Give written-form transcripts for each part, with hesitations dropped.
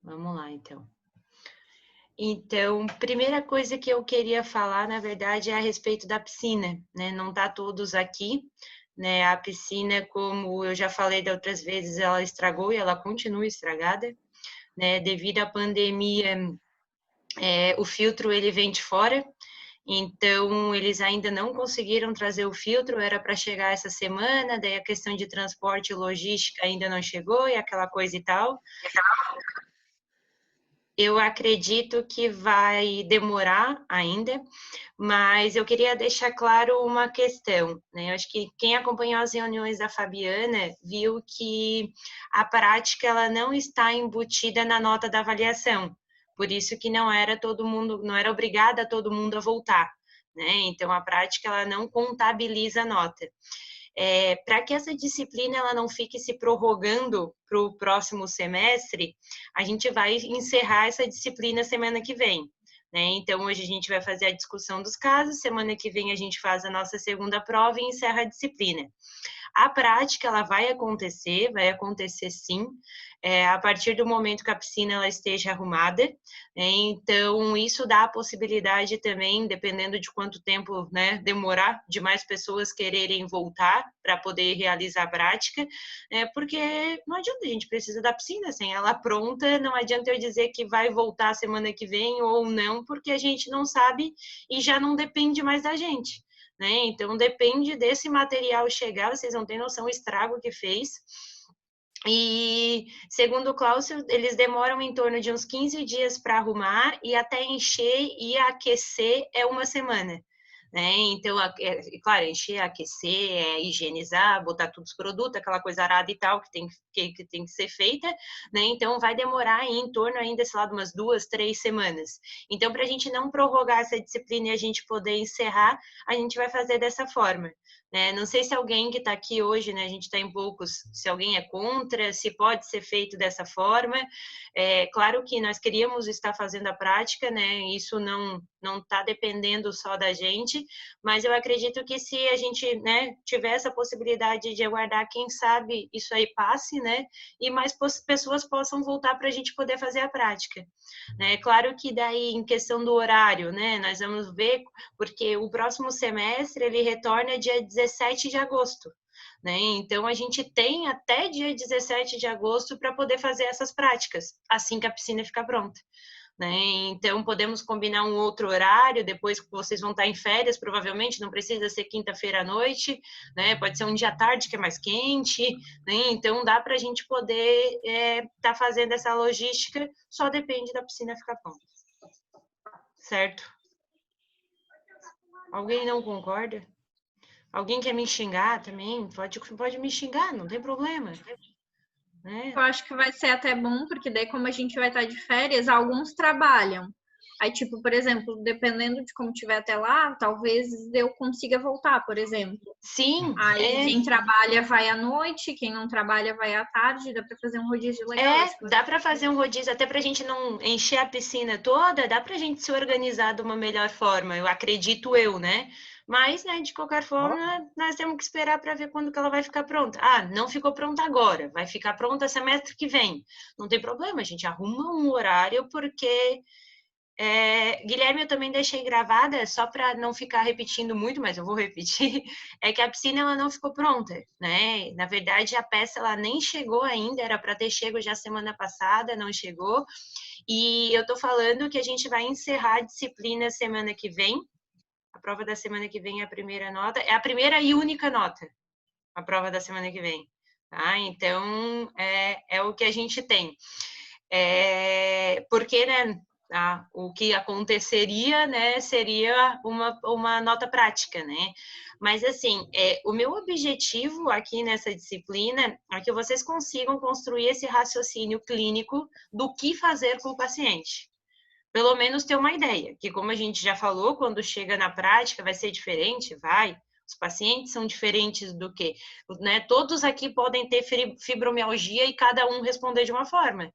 Vamos lá, então. Então, primeira coisa que eu queria falar, na verdade, é a respeito da piscina, né? Não tá todos aqui, né? A piscina, como eu já falei da outras vezes, ela estragou e ela continua estragada, né? Devido à pandemia, o filtro ele vem de fora, então eles ainda não conseguiram trazer o filtro, era para chegar essa semana, daí a questão de transporte e logística ainda não chegou e aquela coisa e tal. Eu acredito que vai demorar ainda, mas eu queria deixar claro uma questão, né? Eu acho que quem acompanhou as reuniões da Fabiana viu que a prática ela não está embutida na nota da avaliação. Por isso que não era todo mundo, não era obrigada todo mundo a voltar, né? Então a prática ela não contabiliza a nota. Para que essa disciplina ela não fique se prorrogando para o próximo semestre, a gente vai encerrar essa disciplina semana que vem. Né? Então, hoje a gente vai fazer a discussão dos casos, semana que vem a gente faz a nossa segunda prova e encerra a disciplina. A prática, ela vai acontecer sim, a partir do momento que a piscina ela esteja arrumada, né? Então, isso dá a possibilidade também, dependendo de quanto tempo, né, demorar, de mais pessoas quererem voltar para poder realizar a prática, porque não adianta, a gente precisa da piscina, sem ela pronta, não adianta eu dizer que vai voltar semana que vem ou não, porque a gente não sabe e já não depende mais da gente. Né? Então, depende desse material chegar, vocês não têm noção o estrago que fez. E, segundo o Cláudio, eles demoram em torno de uns 15 dias para arrumar e até encher e aquecer é uma semana. Né? Então, claro, encher, aquecer, higienizar, botar todos os produtos, aquela coisa arada e tal que tem que ser feita, né? Então, vai demorar em torno ainda, sei lá, de umas 2, 3 semanas. Então, para a gente não prorrogar essa disciplina e a gente poder encerrar, a gente vai fazer dessa forma. Né? Não sei se alguém que está aqui hoje, né, a gente está em poucos, se alguém é contra, se pode ser feito dessa forma. Claro que nós queríamos estar fazendo a prática, né? Isso não está dependendo só da gente, mas eu acredito que se a gente, né, tiver essa possibilidade de aguardar, quem sabe isso aí passe, né, e mais pessoas possam voltar para a gente poder fazer a prática. Né? Claro que daí, em questão do horário, né, nós vamos ver, porque o próximo semestre ele retorna dia 17 de agosto. Né? Então, a gente tem até dia 17 de agosto para poder fazer essas práticas, assim que a piscina ficar pronta. Né? Então, podemos combinar um outro horário, depois que vocês vão estar em férias, provavelmente, não precisa ser quinta-feira à noite, né? Pode ser um dia à tarde, que é mais quente, né? Então, dá para a gente poder estar fazendo essa logística, só depende da piscina ficar pronta. Certo? Alguém não concorda? Alguém quer me xingar também? Pode me xingar, não tem problema. Né? Eu acho que vai ser até bom, porque daí, como a gente vai estar de férias, alguns trabalham. Aí, tipo, por exemplo, dependendo de como tiver até lá, talvez eu consiga voltar, por exemplo. Sim, Aí quem trabalha vai à noite, quem não trabalha vai à tarde, dá para fazer um rodízio legal. dá para fazer um rodízio, até para a gente não encher a piscina toda, dá para a gente se organizar de uma melhor forma, eu acredito eu, né? Mas, né, de qualquer forma, nós temos que esperar para ver quando que ela vai ficar pronta. Ah, não ficou pronta agora, vai ficar pronta semestre que vem. Não tem problema, a gente arruma um horário, porque Guilherme, eu também deixei gravada, só para não ficar repetindo muito, mas eu vou repetir, é que a piscina ela não ficou pronta, né? Na verdade, a peça ela nem chegou ainda, era para ter chego já semana passada, não chegou. E eu tô falando que a gente vai encerrar a disciplina semana que vem. A prova da semana que vem é a primeira nota, é a primeira e única nota, a prova da semana que vem. Tá? Então, é o que a gente tem. Porque, né, o que aconteceria, né, seria uma nota prática, né? Mas, assim, o meu objetivo aqui nessa disciplina é que vocês consigam construir esse raciocínio clínico do que fazer com o paciente. Pelo menos ter uma ideia, que como a gente já falou, quando chega na prática vai ser diferente, vai. Os pacientes são diferentes do que, né? Todos aqui podem ter fibromialgia e cada um responder de uma forma,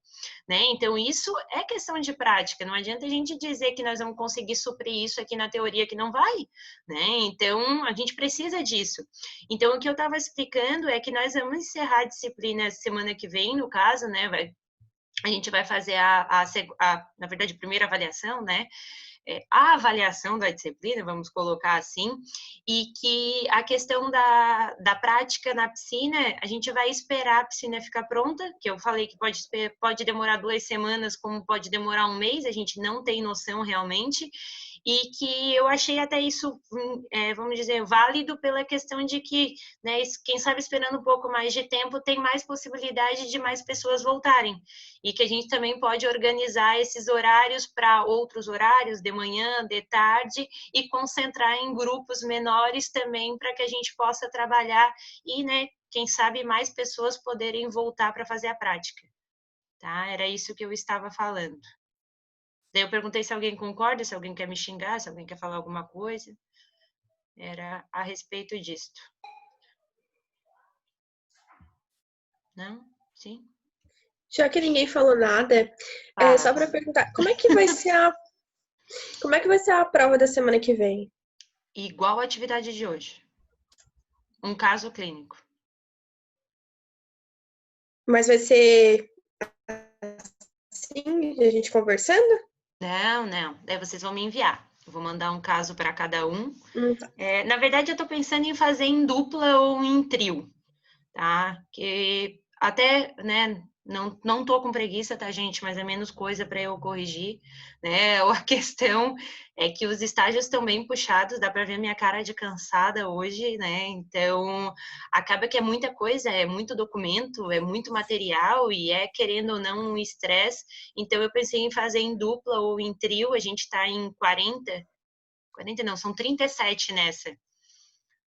né? Então isso é questão de prática. Não adianta a gente dizer que nós vamos conseguir suprir isso aqui na teoria que não vai, né? Então a gente precisa disso. Então o que eu estava explicando é que nós vamos encerrar a disciplina semana que vem, no caso, né? a gente vai fazer na verdade, a primeira avaliação, né? A avaliação da disciplina, vamos colocar assim, e que a questão da prática na piscina, a gente vai esperar a piscina ficar pronta, que eu falei que pode demorar 2 semanas, como pode demorar um mês, a gente não tem noção realmente, e que eu achei até isso, vamos dizer, válido pela questão de que, né, quem sabe esperando um pouco mais de tempo, tem mais possibilidade de mais pessoas voltarem, e que a gente também pode organizar esses horários para outros horários, de manhã, de tarde, e concentrar em grupos menores também, para que a gente possa trabalhar e, né, quem sabe mais pessoas poderem voltar para fazer a prática. Tá? Era isso que eu estava falando. Daí eu perguntei se alguém concorda, se alguém quer me xingar, se alguém quer falar alguma coisa. Era a respeito disto. Não? Sim? Já que ninguém falou nada, só para perguntar, como é que vai ser a prova da semana que vem? Igual a atividade de hoje. Um caso clínico. Mas vai ser assim, a gente conversando? Não. Daí vocês vão me enviar. Eu vou mandar um caso para cada um. Tá. Na verdade, eu estou pensando em fazer em dupla ou em trio, tá? Que até, né, não tô com preguiça, tá, gente? Mas é menos coisa para eu corrigir, né? A questão é que os estágios estão bem puxados, dá para ver minha cara de cansada hoje, né? Então, acaba que é muita coisa, é muito documento, é muito material e querendo ou não, um estresse. Então, eu pensei em fazer em dupla ou em trio, a gente está em 40 não, são 37 nessa.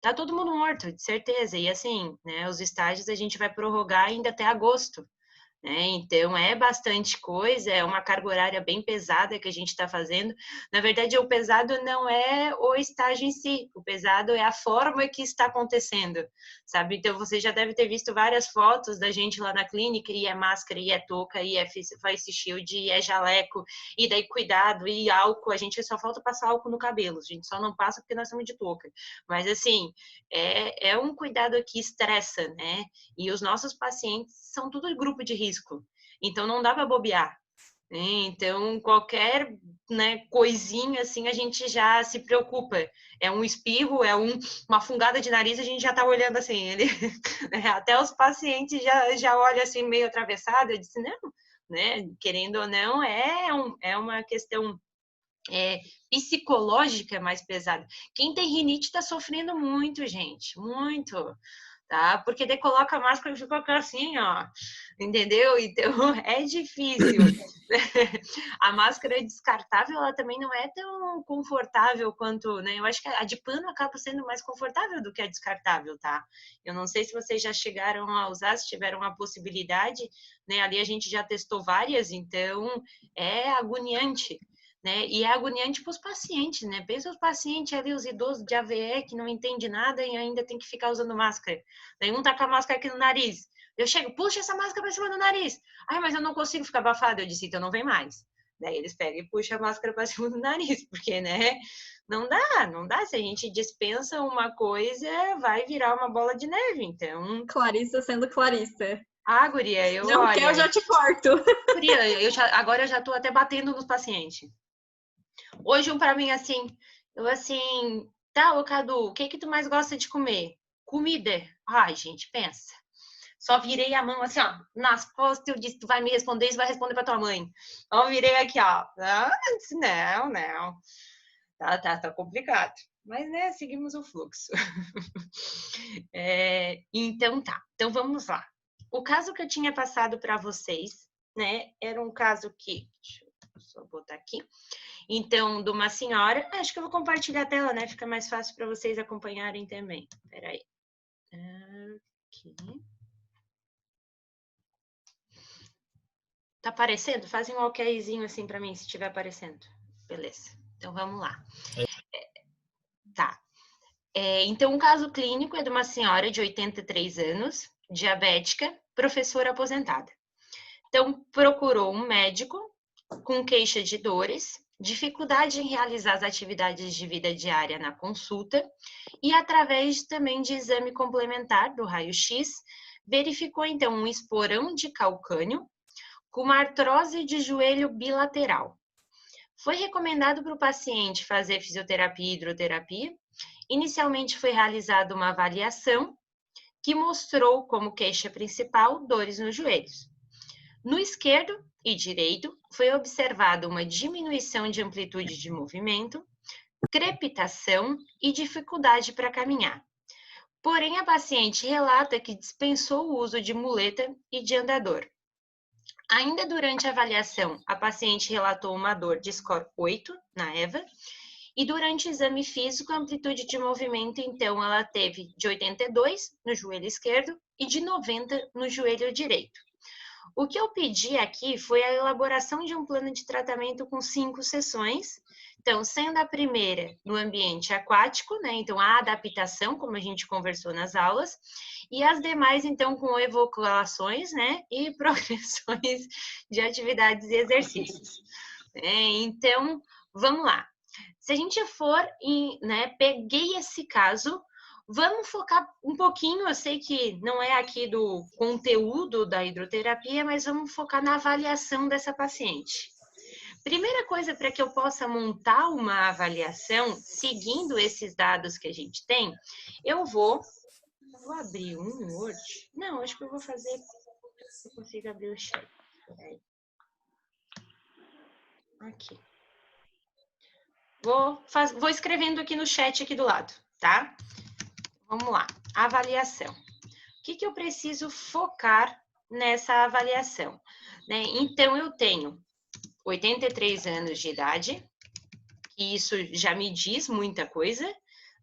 Tá todo mundo morto, de certeza. E assim, né, os estágios a gente vai prorrogar ainda até agosto, né? Então é bastante coisa, é uma carga horária bem pesada que a gente está fazendo. Na verdade, o pesado não é o estágio em si, o pesado é a forma que está acontecendo, sabe? Então você já deve ter visto várias fotos da gente lá na clínica, e é máscara, e é touca, e é face shield, e é jaleco, e daí cuidado, e álcool, a gente só falta passar álcool no cabelo, a gente só não passa porque nós estamos de touca. Mas assim, é um cuidado que estressa, né? E os nossos pacientes são tudo grupo de risco, então não dá para bobear. Né? Então, qualquer, né, coisinha assim, a gente já se preocupa. É um espirro, uma fungada de nariz, a gente já está olhando assim. Até os pacientes já olham assim, meio atravessado. Eu disse, não, né, querendo ou não, é uma questão psicológica mais pesada. Quem tem rinite está sofrendo muito, gente, muito. Tá? Porque daí coloca a máscara e fica assim, ó, entendeu? Então é difícil. A máscara descartável, ela também não é tão confortável quanto, né? Eu acho que a de pano acaba sendo mais confortável do que a descartável, tá? Eu não sei se vocês já chegaram a usar, se tiveram a possibilidade, né? Ali a gente já testou várias, então é agoniante. Né? E é agoniante para os pacientes, né? Pensa os pacientes ali, os idosos de AVE que não entendem nada e ainda tem que ficar usando máscara. Daí um tá com a máscara aqui no nariz. Eu chego, puxa essa máscara para cima do nariz. Ai, mas eu não consigo ficar abafado. Eu disse, então não vem mais. Daí eles pegam e puxam a máscara para cima do nariz, porque, né? Não dá. Se a gente dispensa uma coisa, vai virar uma bola de neve. Então. Clarissa sendo Clarissa. Ah, guria, Não quer, eu já te corto. Guria, agora eu já tô até batendo nos pacientes. Hoje um para mim assim, tá, ô Cadu, o que tu mais gosta de comer? Comida. Ai, gente, pensa. Só virei a mão assim, ó, nas costas, eu disse, tu vai me responder, isso vai responder pra tua mãe. Então, virei aqui, ó. Não. Tá complicado. Mas, né, seguimos o fluxo. Então, tá. Então, vamos lá. O caso que eu tinha passado para vocês, né, era um caso que... Deixa eu só botar aqui. Então, de uma senhora... Acho que eu vou compartilhar a tela, né? Fica mais fácil para vocês acompanharem também. Peraí. Aqui. Tá aparecendo? Faz um okzinho assim para mim, se estiver aparecendo. Beleza. Então, vamos lá. Tá. Então, um caso clínico é de uma senhora de 83 anos, diabética, professora aposentada. Então, procurou um médico com queixa de dores, dificuldade em realizar as atividades de vida diária na consulta e, através também de exame complementar do raio-x, verificou, então, um esporão de calcânio com uma artrose de joelho bilateral. Foi recomendado para o paciente fazer fisioterapia e hidroterapia. Inicialmente foi realizada uma avaliação que mostrou como queixa principal dores nos joelhos. No esquerdo e direito, foi observada uma diminuição de amplitude de movimento, crepitação e dificuldade para caminhar. Porém, a paciente relata que dispensou o uso de muleta e de andador. Ainda durante a avaliação, a paciente relatou uma dor de score 8 na EVA, e durante o exame físico, a amplitude de movimento, então, ela teve de 82 no joelho esquerdo e de 90 no joelho direito. O que eu pedi aqui foi a elaboração de um plano de tratamento com 5 sessões. Então, sendo a primeira no ambiente aquático, né? Então, a adaptação, como a gente conversou nas aulas, e as demais, então, com evocações, né? E progressões de atividades e exercícios. Então, vamos lá. Se a gente for, peguei esse caso, vamos focar um pouquinho, eu sei que não é aqui do conteúdo da hidroterapia, mas vamos focar na avaliação dessa paciente. Primeira coisa para que eu possa montar uma avaliação, seguindo esses dados que a gente tem, eu vou abrir um Word. Não, acho que eu vou fazer, se eu consigo abrir o chat. Aqui. Vou escrevendo aqui no chat aqui do lado, tá? Vamos lá, avaliação. O que eu preciso focar nessa avaliação? Né? Então, eu tenho 83 anos de idade, e isso já me diz muita coisa,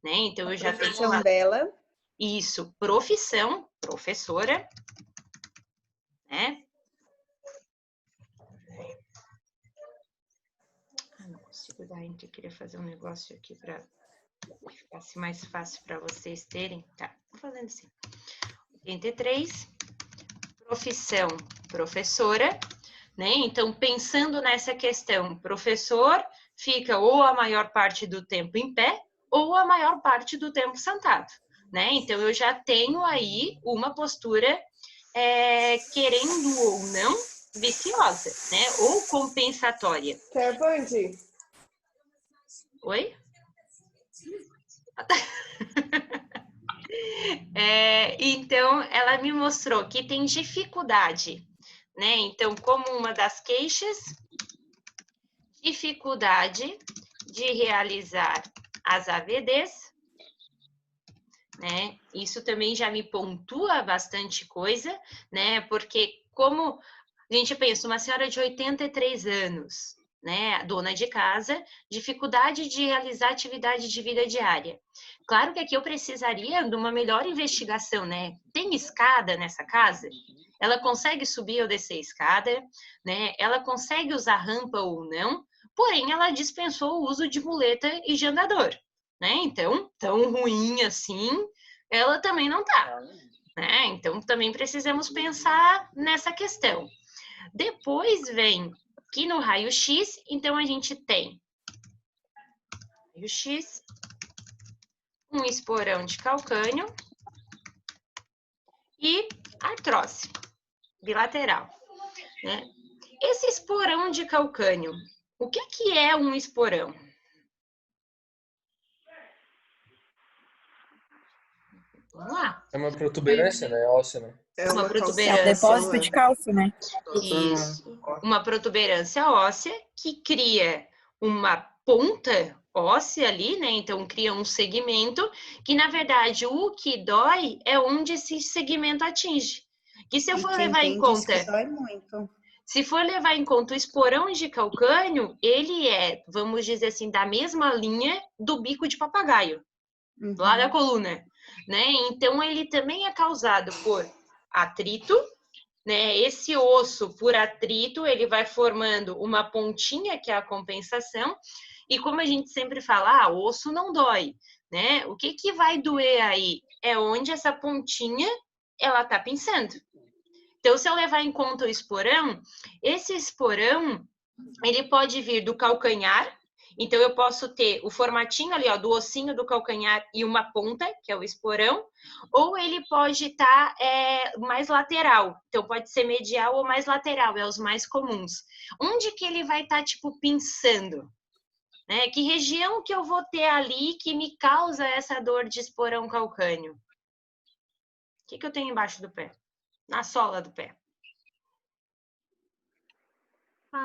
né? Então, eu já tenho uma... profissão dela. Isso, profissão, professora, né? Não consigo dar enter, queria fazer um negócio aqui para ficasse mais fácil para vocês terem. Tá, vou fazendo assim. 83, profissão, professora, né? Então, pensando nessa questão, professor fica ou a maior parte do tempo em pé ou a maior parte do tempo sentado, né? Então, eu já tenho aí uma postura, querendo ou não, viciosa, né? Ou compensatória. Quer onde? Oi? Então, ela me mostrou que tem dificuldade, né? Então, como uma das queixas, dificuldade de realizar as AVDs, né? Isso também já me pontua bastante coisa, né? Porque como a gente pensa, uma senhora de 83 anos, né, dona de casa, dificuldade de realizar atividade de vida diária. Claro que aqui eu precisaria de uma melhor investigação, né? Tem escada nessa casa? Ela consegue subir ou descer a escada, né? Ela consegue usar rampa ou não? Porém, ela dispensou o uso de muleta e de andador, né? Então, tão ruim assim, ela também não tá, né? Então, também precisamos pensar nessa questão. Depois vem aqui no raio-x, então a gente tem raio-x, um esporão de calcânio e artrose bilateral, né? Esse esporão de calcânio, o que é um esporão? Vamos lá. É uma protuberância, né? Óssea, né? É Uma uma protuberância. É um depósito de cálcio, né? Isso. Uma protuberância óssea que cria uma ponta óssea ali, né? Então, cria um segmento que, na verdade, o que dói é onde esse segmento atinge. Que se eu for levar em conta... dói muito. Se for levar em conta o esporão de calcânio, ele é, vamos dizer assim, da mesma linha do bico de papagaio, lá da coluna, né? Então, ele também é causado por atrito, né? Esse osso, por atrito, ele vai formando uma pontinha, que é a compensação, e como a gente sempre fala, osso não dói, né? O que vai doer aí? É onde essa pontinha, ela tá pinçando. Então, se eu levar em conta o esporão, esse esporão, ele pode vir do calcanhar Então, eu posso ter o formatinho ali, ó, do ossinho do calcanhar e uma ponta, que é o esporão, ou ele pode estar mais lateral. Então, pode ser medial ou mais lateral, é os mais comuns. Onde que ele vai estar, tipo, pinçando? Né? Que região que eu vou ter ali que me causa essa dor de esporão calcâneo? O que eu tenho embaixo do pé? Na sola do pé.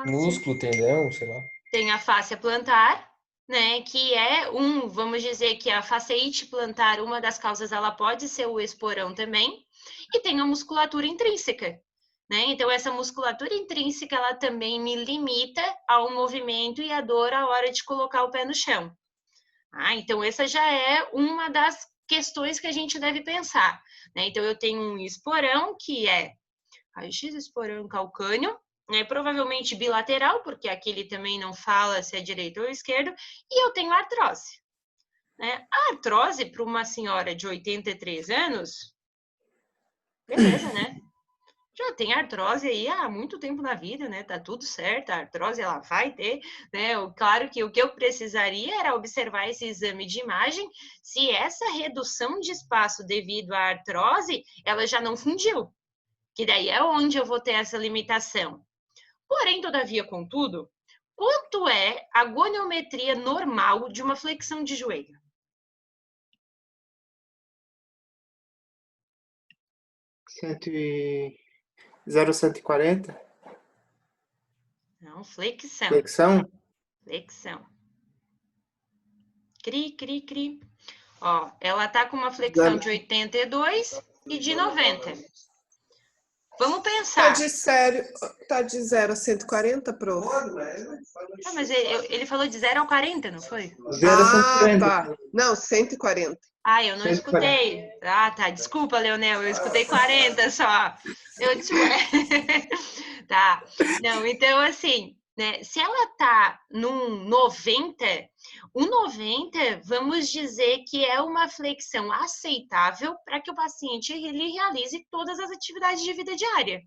Músculo, tendão, sei lá. Tem a fáscia plantar, né? Que é vamos dizer que a fasciite plantar, uma das causas, ela pode ser o esporão também. E tem a musculatura intrínseca, né? Então, essa musculatura intrínseca, ela também me limita ao movimento e à dor a hora de colocar o pé no chão. Então, essa já é uma das questões que a gente deve pensar, né? Então, eu tenho um esporão, que é raio-x esporão calcâneo, né? Provavelmente bilateral, porque aqui ele também não fala se é direito ou esquerdo, e eu tenho artrose. Né? A artrose, para uma senhora de 83 anos, beleza, né? Já tem artrose aí há muito tempo na vida, né? Tá tudo certo, a artrose ela vai ter, né? Claro que o que eu precisaria era observar esse exame de imagem, se essa redução de espaço devido à artrose, ela já não fundiu, que daí é onde eu vou ter essa limitação. Porém, todavia, contudo, quanto é a goniometria normal de uma flexão de joelho? e 0,140? Não, flexão. Flexão? Flexão. Cri, cri, cri. Ó, ela tá com uma flexão de 82 e de 90. Vamos pensar. Tá de 0 a 140, prof? Mas ele falou de 0 a 40, não foi? 0 a 140. Tá. Não, 140. Eu não escutei. Tá. Desculpa, Leonel, eu escutei 40 só. Tá. Não, então, assim, né? Se ela tá num 90, o 90, vamos dizer que é uma flexão aceitável para que o paciente ele realize todas as atividades de vida diária.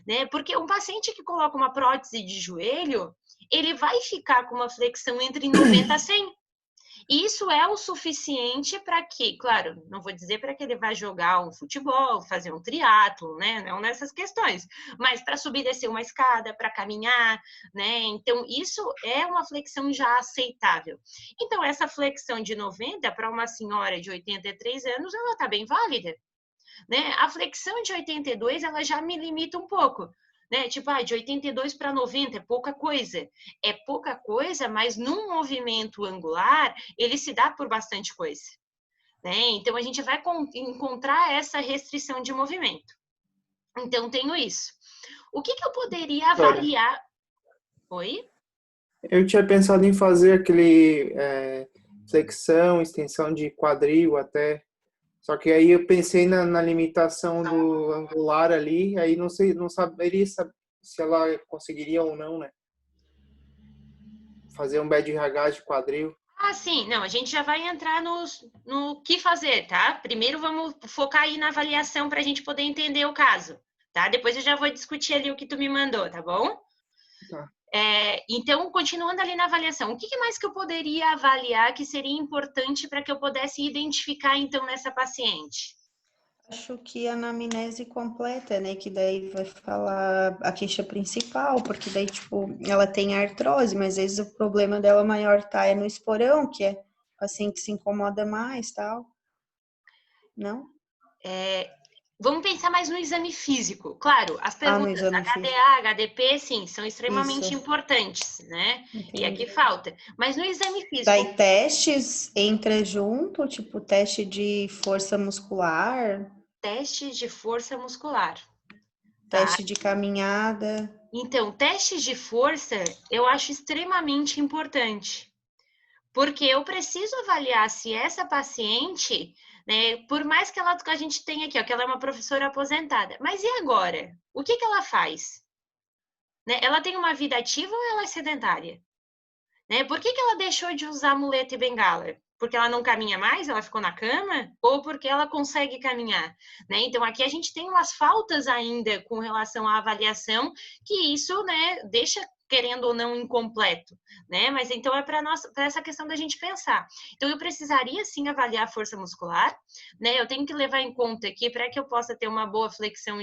Né? Porque um paciente que coloca uma prótese de joelho, ele vai ficar com uma flexão entre 90 a 100. Isso é o suficiente para que, claro, não vou dizer para que ele vá jogar um futebol, fazer um triatlo, né? Não nessas questões, mas para subir e descer uma escada, para caminhar, né? Então, isso é uma flexão já aceitável. Então, essa flexão de 90 para uma senhora de 83 anos, ela está bem válida. Né? A flexão de 82, ela já me limita um pouco. Né? Tipo, de 82 para 90 é pouca coisa. É pouca coisa, mas num movimento angular, ele se dá por bastante coisa. Né? Então, a gente vai encontrar essa restrição de movimento. Então, tenho isso. O que eu poderia avaliar? Oi? Eu tinha pensado em fazer aquele flexão, extensão de quadril até. Só que aí eu pensei na limitação do angular ali, aí não saberia se ela conseguiria ou não, né? Fazer um BDRH de quadril. Sim, não, a gente já vai entrar no que fazer, tá? Primeiro vamos focar aí na avaliação para a gente poder entender o caso, tá? Depois eu já vou discutir ali o que tu me mandou, tá bom? Tá. Então, continuando ali na avaliação, o que mais que eu poderia avaliar que seria importante para que eu pudesse identificar, então, nessa paciente? Acho que a anamnese completa, né, que daí vai falar a queixa principal, porque daí, tipo, ela tem artrose, mas às vezes o problema dela maior tá no esporão, que o paciente se incomoda mais, tal. Não? Vamos pensar mais no exame físico. Claro, as perguntas HDA, HDP, sim, são extremamente importantes, né? Entendi. E aqui falta. Mas no exame físico... Daí testes entra junto, tipo teste de força muscular? Teste de força muscular. Teste de caminhada. Então, testes de força eu acho extremamente importante. Porque eu preciso avaliar se essa paciente... Né? Por mais que a gente tenha aqui, que ela é uma professora aposentada. Mas e agora? O que ela faz? Né? Ela tem uma vida ativa ou ela é sedentária? Né? Por que ela deixou de usar muleta e bengala? porque ela não caminha mais, ela ficou na cama, ou porque ela consegue caminhar, né? Então, aqui a gente tem umas faltas ainda com relação à avaliação, que isso, né, deixa, querendo ou não, incompleto, né? Mas então é para essa questão da gente pensar. Então, eu precisaria sim avaliar a força muscular, né? Eu tenho que levar em conta que para que eu possa ter uma boa flexão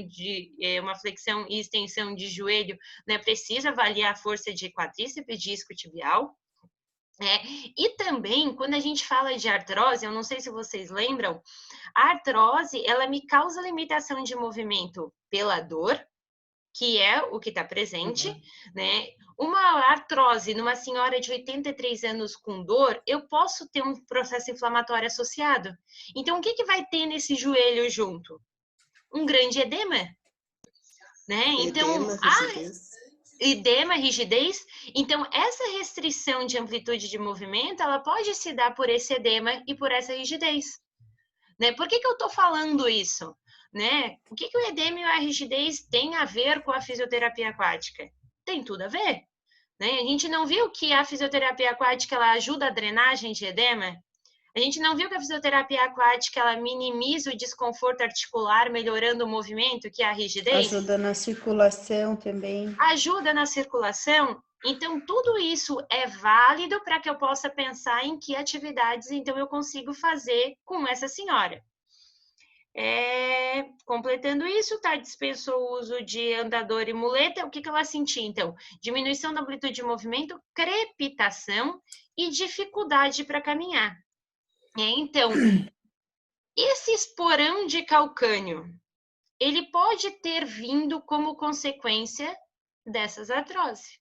uma flexão e extensão de joelho, né? Preciso avaliar a força de quadríceps, disco tibial. E também, quando a gente fala de artrose, eu não sei se vocês lembram, a artrose, ela me causa limitação de movimento pela dor, que é o que está presente, né? Uma artrose numa senhora de 83 anos com dor, eu posso ter um processo inflamatório associado. Então, o que vai ter nesse joelho junto? Um grande edema, né? Então, edema, rigidez. Então, essa restrição de amplitude de movimento, ela pode se dar por esse edema e por essa rigidez, né? Por que eu estou falando isso? Né? O que o edema e a rigidez têm a ver com a fisioterapia aquática? Tem tudo a ver, né? A gente não viu que a fisioterapia aquática ela ajuda a drenagem de edema? A gente não viu que a fisioterapia aquática ela minimiza o desconforto articular, melhorando o movimento, que é a rigidez? Ajuda na circulação também. Ajuda na circulação. Então, tudo isso é válido para que eu possa pensar em que atividades, então, eu consigo fazer com essa senhora. Completando isso, tá? Dispensou o uso de andador e muleta. O que ela sentia, então? Diminuição da amplitude de movimento, crepitação e dificuldade para caminhar. Então, esse esporão de calcânio, ele pode ter vindo como consequência dessas artroses.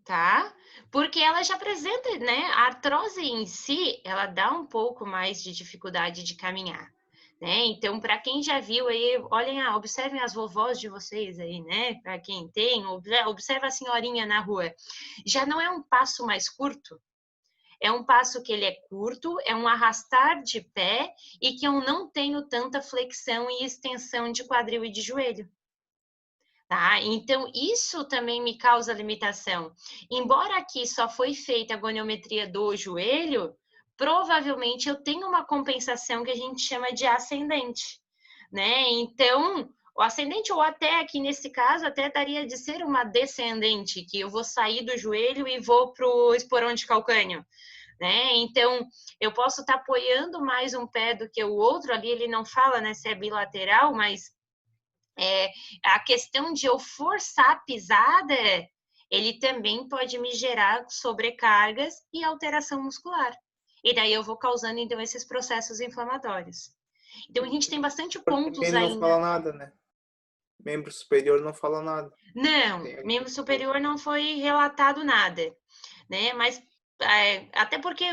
Tá? Porque ela já apresenta, né? A artrose em si, ela dá um pouco mais de dificuldade de caminhar, né? Então, para quem já viu aí, olhem, observem as vovós de vocês aí, né? Para quem tem, observa a senhorinha na rua. Já não é um passo mais curto? É um passo que ele é curto, é um arrastar de pé e que eu não tenho tanta flexão e extensão de quadril e de joelho. Tá? Então, isso também me causa limitação. Embora aqui só foi feita a goniometria do joelho, provavelmente eu tenho uma compensação que a gente chama de ascendente, né? Então, o ascendente, ou até aqui nesse caso, até daria de ser uma descendente, que eu vou sair do joelho e vou para o esporão de calcânio, né? Então, eu posso estar apoiando mais um pé do que o outro, ali ele não fala, né, se é bilateral, mas a questão de eu forçar a pisada, ele também pode me gerar sobrecargas e alteração muscular. E daí eu vou causando, então, esses processos inflamatórios. Então, a gente tem bastante pontos ainda. Ele não fala nada, né? Membro superior não fala nada. Não, membro superior não foi relatado nada, né? Mas até porque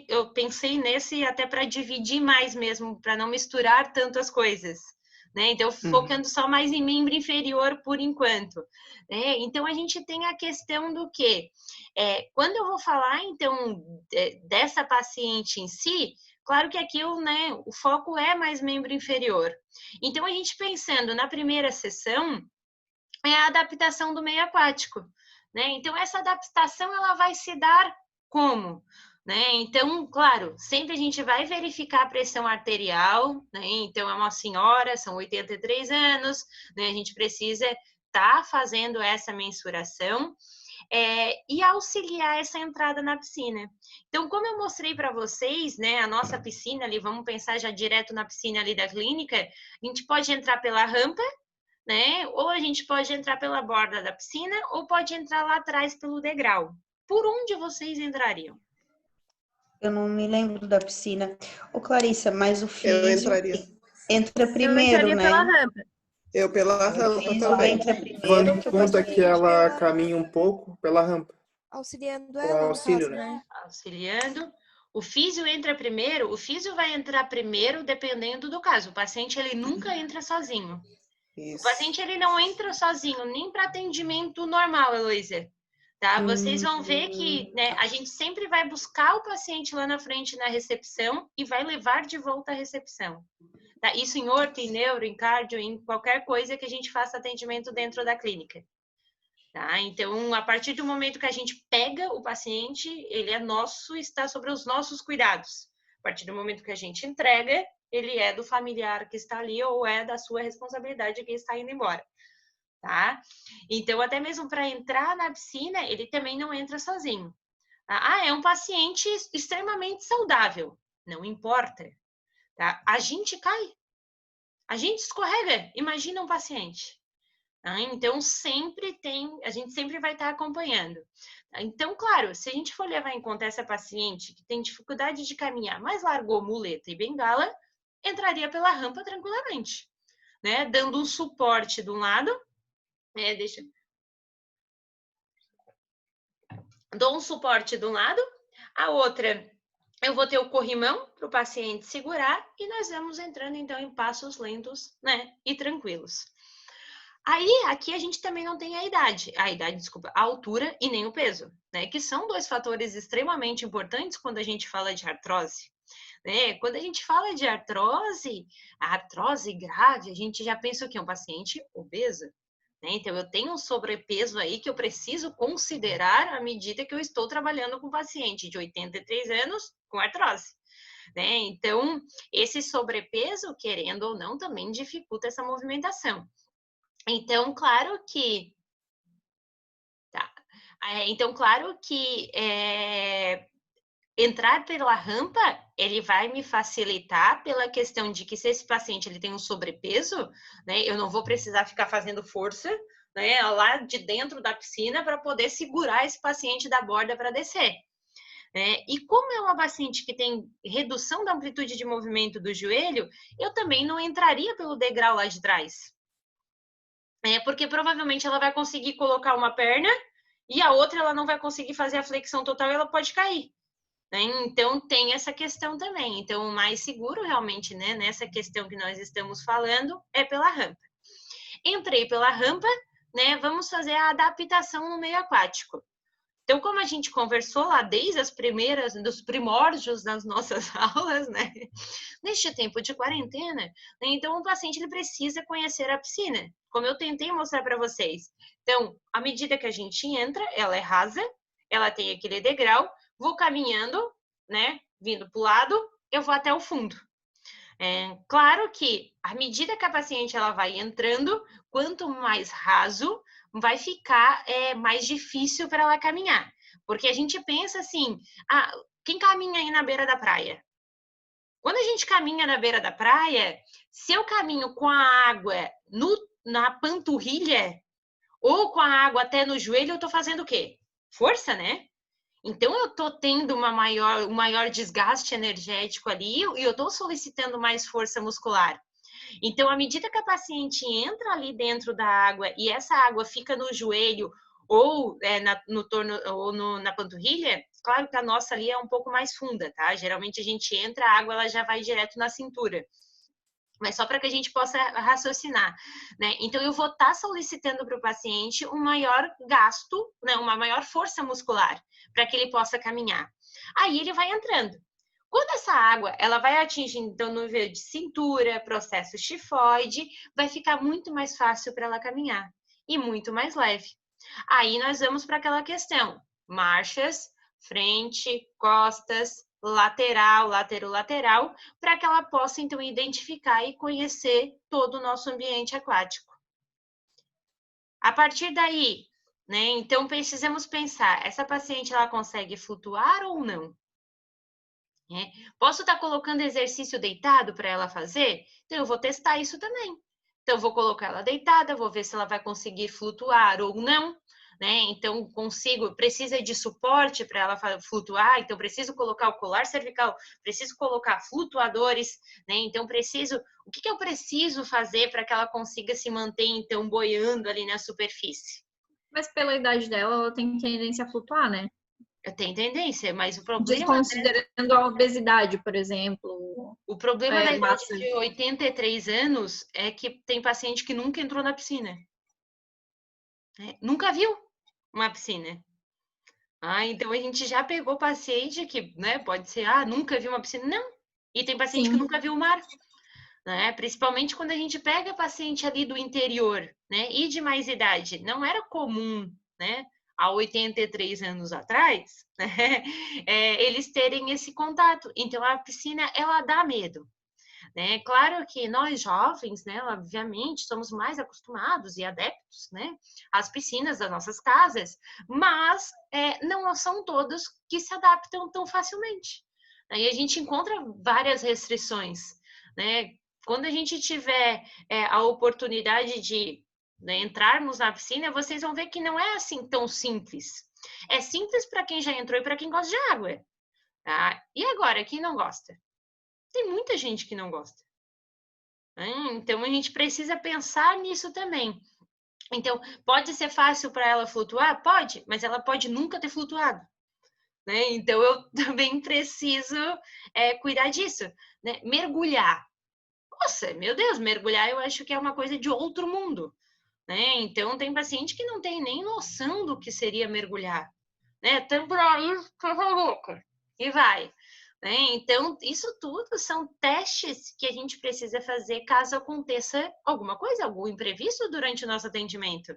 eu pensei nesse até para dividir mais mesmo, para não misturar tantas coisas. Né? Então, focando só mais em membro inferior por enquanto. Né? Então, a gente tem a questão do que? Quando eu vou falar, então, dessa paciente em si, claro que aqui o foco é mais membro inferior. Então, a gente pensando na primeira sessão, é a adaptação do meio aquático. Né? Então, essa adaptação ela vai se dar como? Né? Então, claro, sempre a gente vai verificar a pressão arterial, né? Então, é uma senhora, são 83 anos, né? A gente precisa estar fazendo essa mensuração e auxiliar essa entrada na piscina. Então, como eu mostrei para vocês, né, a nossa piscina ali, vamos pensar já direto na piscina ali da clínica, a gente pode entrar pela rampa, né? Ou a gente pode entrar pela borda da piscina, ou pode entrar lá atrás pelo degrau. Por onde vocês entrariam? Eu não me lembro da piscina. Ô, Clarissa, mas o físio Eu entraria. entra primeiro, né? Pela rampa. Eu pela rampa também. Entra primeiro. Levando em conta que ela caminha um pouco pela rampa. Auxiliando Com ela, auxílio, no caso, né? Auxiliando. O físio entra primeiro. O físio vai entrar primeiro dependendo do caso. O paciente, ele nunca entra sozinho. Isso. O paciente, ele não entra sozinho, nem para atendimento normal, Heloísa. Tá? Vocês vão ver que, né, a gente sempre vai buscar o paciente lá na frente na recepção e vai levar de volta à recepção. Tá? Isso em orto, em neuro, em cardio, em qualquer coisa que a gente faça atendimento dentro da clínica. Tá? Então, a partir do momento que a gente pega o paciente, ele é nosso, está sobre os nossos cuidados. A partir do momento que a gente entrega, ele é do familiar que está ali ou é da sua responsabilidade que está indo embora. Tá? Então, até mesmo para entrar na piscina, ele também não entra sozinho. É um paciente extremamente saudável. Não importa. Tá? A gente cai. A gente escorrega. Imagina um paciente. Então, a gente sempre vai estar acompanhando. Então, claro, se a gente for levar em conta essa paciente que tem dificuldade de caminhar, mas largou muleta e bengala, entraria pela rampa tranquilamente, né? Dando um suporte de um lado, dou um suporte de um lado, a outra eu vou ter o corrimão para o paciente segurar e nós vamos entrando, então, em passos lentos, né? E tranquilos. Aí, aqui a gente também não tem a altura e nem o peso, né? Que são 2 fatores extremamente importantes quando a gente fala de artrose. Né? Quando a gente fala de artrose, a artrose grave, a gente já pensa que é um paciente obeso. Né? Então, eu tenho um sobrepeso aí que eu preciso considerar à medida que eu estou trabalhando com um paciente de 83 anos com artrose. Né? Então, esse sobrepeso, querendo ou não, também dificulta essa movimentação. Então, claro que entrar pela rampa, ele vai me facilitar pela questão de que se esse paciente ele tem um sobrepeso, né, eu não vou precisar ficar fazendo força, né, lá de dentro da piscina para poder segurar esse paciente da borda para descer. E como é uma paciente que tem redução da amplitude de movimento do joelho, eu também não entraria pelo degrau lá de trás. Porque provavelmente ela vai conseguir colocar uma perna e a outra ela não vai conseguir fazer a flexão total e ela pode cair. Né? Então, tem essa questão também. Então, o mais seguro realmente, né, nessa questão que nós estamos falando, é pela rampa. Entrei pela rampa, né, vamos fazer a adaptação no meio aquático. Então, como a gente conversou lá desde dos primórdios das nossas aulas, né? Neste tempo de quarentena, né, então o paciente ele precisa conhecer a piscina, como eu tentei mostrar para vocês. Então, à medida que a gente entra, ela é rasa, ela tem aquele degrau, vou caminhando, né? Vindo para o lado, eu vou até o fundo. Claro que, à medida que a paciente ela vai entrando, quanto mais raso, vai ficar mais difícil para ela caminhar. Porque a gente pensa assim, quem caminha aí na beira da praia? Quando a gente caminha na beira da praia, se eu caminho com a água na panturrilha ou com a água até no joelho, eu estou fazendo o quê? Força, né? Então, eu estou tendo um maior desgaste energético ali e eu estou solicitando mais força muscular. Então, à medida que a paciente entra ali dentro da água e essa água fica no joelho ou na panturrilha, claro que a nossa ali é um pouco mais funda, tá? Geralmente a gente entra, a água ela já vai direto na cintura. Mas só para que a gente possa raciocinar, né? Então, eu vou estar solicitando para o paciente um maior gasto, né? Uma maior força muscular, para que ele possa caminhar. Aí ele vai entrando. Quando essa água ela vai atingindo então, no nível de cintura, processo tifoide, vai ficar muito mais fácil para ela caminhar e muito mais leve. Aí nós vamos para aquela questão: marchas, frente, costas, lateral, lateral, para que ela possa então identificar e conhecer todo o nosso ambiente aquático. A partir daí, né? Então precisamos pensar: essa paciente ela consegue flutuar ou não? Posso estar colocando exercício deitado para ela fazer? Então, eu vou testar isso também. Então, eu vou colocar ela deitada, vou ver se ela vai conseguir flutuar ou não, né? Então, precisa de suporte para ela flutuar, então, preciso colocar o colar cervical, preciso colocar flutuadores, né? Então, o que eu preciso fazer para que ela consiga se manter, então, boiando ali na superfície? Mas pela idade dela, ela tem tendência a flutuar, né? Tem tendência, mas o problema... Desconsiderando a obesidade, por exemplo. O problema da idade de 83 anos é que tem paciente que nunca entrou na piscina. Nunca viu uma piscina. Então a gente já pegou paciente que, né, pode ser, nunca viu uma piscina. Não. E tem paciente que nunca viu o mar. Né? Principalmente quando a gente pega paciente ali do interior, né, e de mais idade. Não era comum né, há 83 anos atrás, né, eles terem esse contato. Então, a piscina, ela dá medo. Né? Claro que nós jovens, né, obviamente, somos mais acostumados e adeptos, né, às piscinas das nossas casas, mas não são todos que se adaptam tão facilmente. Aí a gente encontra várias restrições, né? Quando a gente tiver a oportunidade de, né, entrarmos na piscina, vocês vão ver que não é assim tão simples. É simples para quem já entrou e para quem gosta de água. Tá? E agora, quem não gosta? Tem muita gente que não gosta. Então, a gente precisa pensar nisso também. Então, pode ser fácil para ela flutuar? Pode, mas ela pode nunca ter flutuado. Né? Então, eu também preciso cuidar disso. Né? Mergulhar. Nossa, meu Deus, mergulhar eu acho que é uma coisa de outro mundo. Né? Então, tem paciente que não tem nem noção do que seria mergulhar. Né? Então, por aí, coisa louca. E vai. Então, isso tudo são testes que a gente precisa fazer caso aconteça alguma coisa, algum imprevisto durante o nosso atendimento.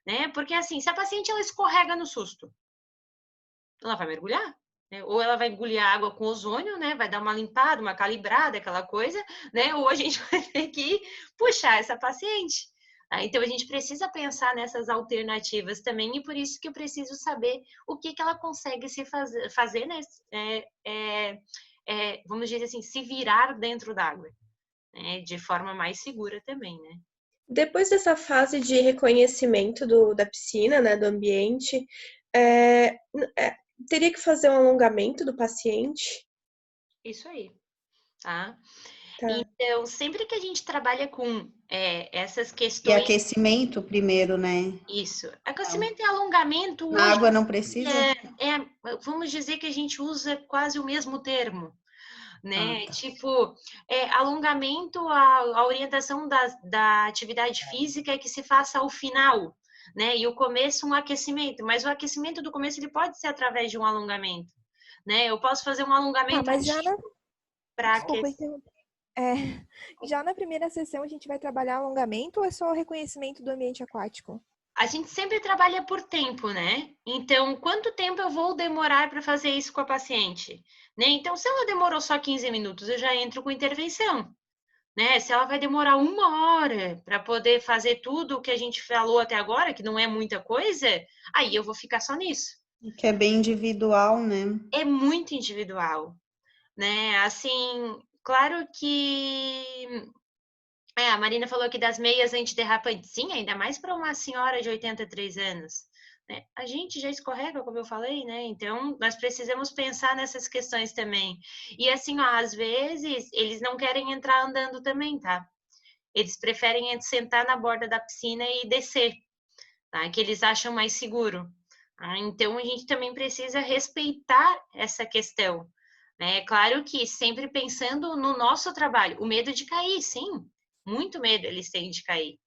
Né? Porque, assim, se a paciente ela escorrega no susto, ela vai mergulhar. Né? Ou ela vai engolir água com ozônio, né? Vai dar uma limpada, uma calibrada, aquela coisa, né? Ou a gente vai ter que puxar essa paciente. Então, a gente precisa pensar nessas alternativas também, e por isso que eu preciso saber o que ela consegue se fazer né? Vamos dizer assim, se virar dentro d'água, né? De forma mais segura também, né? Depois dessa fase de reconhecimento da piscina, né, do ambiente, teria que fazer um alongamento do paciente? Isso aí, tá? Tá. Então, sempre que a gente trabalha com essas E questões... aquecimento primeiro, né? Isso. Aquecimento e alongamento... Na água não precisa? Vamos dizer que a gente usa quase o mesmo termo. Né? Ah, tá. Tipo, alongamento, a orientação da atividade física é que se faça ao final, né? E o começo, um aquecimento. Mas o aquecimento do começo, ele pode ser através de um alongamento, né? Eu posso fazer um alongamento mas já para Desculpa aquecer. interromper. Já na primeira sessão a gente vai trabalhar alongamento ou é só o reconhecimento do ambiente aquático? A gente sempre trabalha por tempo, né? Então, quanto tempo eu vou demorar para fazer isso com a paciente? Né? Então, se ela demorou só 15 minutos, eu já entro com intervenção. Né? Se ela vai demorar 1 hora para poder fazer tudo o que a gente falou até agora, que não é muita coisa, aí eu vou ficar só nisso. Que é bem individual, né? É muito individual, né? Assim, claro que... a Marina falou aqui das meias antiderrapantes. Sim, ainda mais para uma senhora de 83 anos. Né? A gente já escorrega, como eu falei, né? Então, nós precisamos pensar nessas questões também. E assim, ó, às vezes, eles não querem entrar andando também, tá? Eles preferem sentar na borda da piscina e descer, tá? Que eles acham mais seguro. Tá? Então, a gente também precisa respeitar essa questão. Né? Claro que sempre pensando no nosso trabalho. O medo de cair, sim. Muito medo eles têm de cair,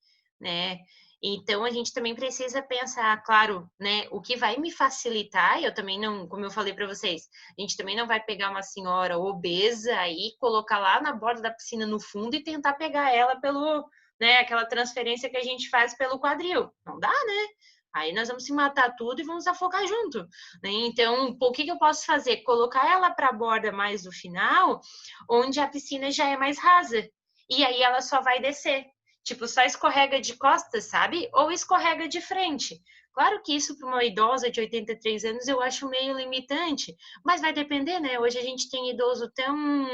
né? Então, a gente também precisa pensar, claro, né, o que vai me facilitar, eu também não, como eu falei para vocês, a gente também não vai pegar uma senhora obesa e colocar lá na borda da piscina no fundo e tentar pegar ela pelo, né, aquela transferência que a gente faz pelo quadril. Não dá, né? Aí nós vamos se matar tudo e vamos afogar junto. Né? Então, o que eu posso fazer? Colocar ela para a borda mais do final, onde a piscina já é mais rasa. E aí ela só vai descer. Tipo, só escorrega de costas, sabe? Ou escorrega de frente. Claro que isso para uma idosa de 83 anos eu acho meio limitante, mas vai depender, né? Hoje a gente tem idoso tão,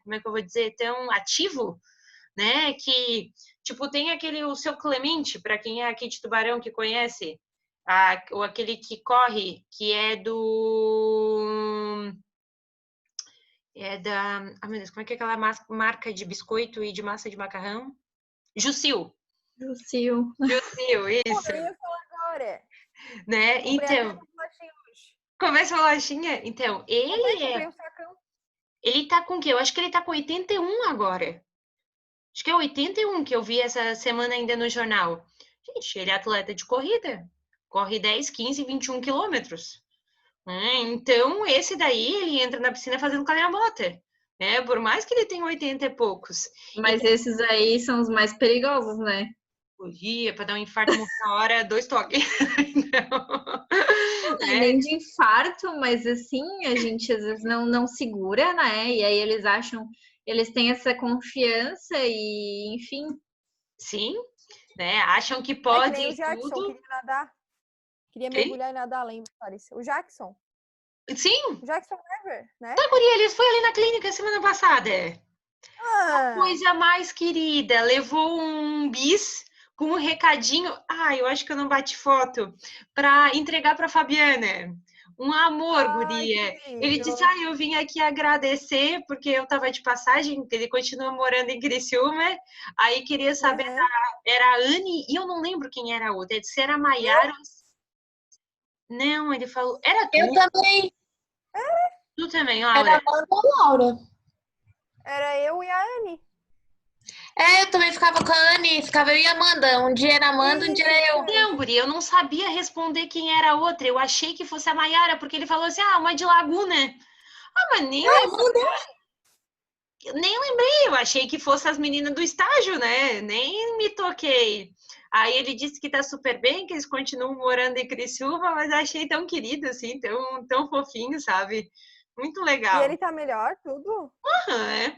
como é que eu vou dizer, tão ativo, né? Que, tipo, tem o seu Clemente, para quem é aqui de Tubarão que conhece, ou aquele que corre, que é do... meu Deus, como é que é aquela marca de biscoito e de massa de macarrão? Jussil. Jussil, isso. Eu ia falar agora. Né? Então, começa a bolachinha. Então, ele tá com o quê? Eu acho que ele tá com 81 agora. Acho que é 81 que eu vi essa semana ainda no jornal. Gente, ele é atleta de corrida. Corre 10, 15, 21 quilômetros. Então, esse daí, ele entra na piscina fazendo calha-bota. Por mais que ele tenha 80 e poucos. Mas esses aí são os mais perigosos, né? Podia, para dar um infarto na hora, 2 toques. Não é nem de infarto, mas assim, a gente às vezes não segura, né? E aí eles acham, eles têm essa confiança e, enfim. Sim, né? Acham que É que pode nem o Jackson, tudo. queria nadar. Queria Quem? mergulhar e nadar, lembra, Larissa? O Jackson. Sim, O Jackson Never, né? tá, guria, ele foi ali na clínica semana passada. Ah, Coisa mais querida, levou um bis com um recadinho. Eu acho que eu não bati foto para entregar para Fabiana. Um amor, ai, guria. que Ele lindo. disse: eu vim aqui agradecer porque eu estava de passagem, ele continua morando em Criciúma. Aí queria saber era a Anne e eu não lembro quem era a outra. Ele disse: era a Maiara. Não, ele falou: era tu. Eu também. Tu também, Era Laura. a Amanda ou a Laura? Era eu e a Anne. Eu também ficava com a Anne, ficava eu e a Amanda. Um dia era a Amanda, um dia era eu. Não, guri, eu não sabia responder quem era a outra. Eu achei que fosse a Maiara, porque ele falou assim, uma de Laguna. Mas nem lembrei. Eu achei que fosse as meninas do estágio, né? Nem me toquei. Aí ele disse que tá super bem, que eles continuam morando em Criciúma, mas achei tão querido, assim, tão fofinho, sabe? Muito E legal. ele tá melhor, tudo? É.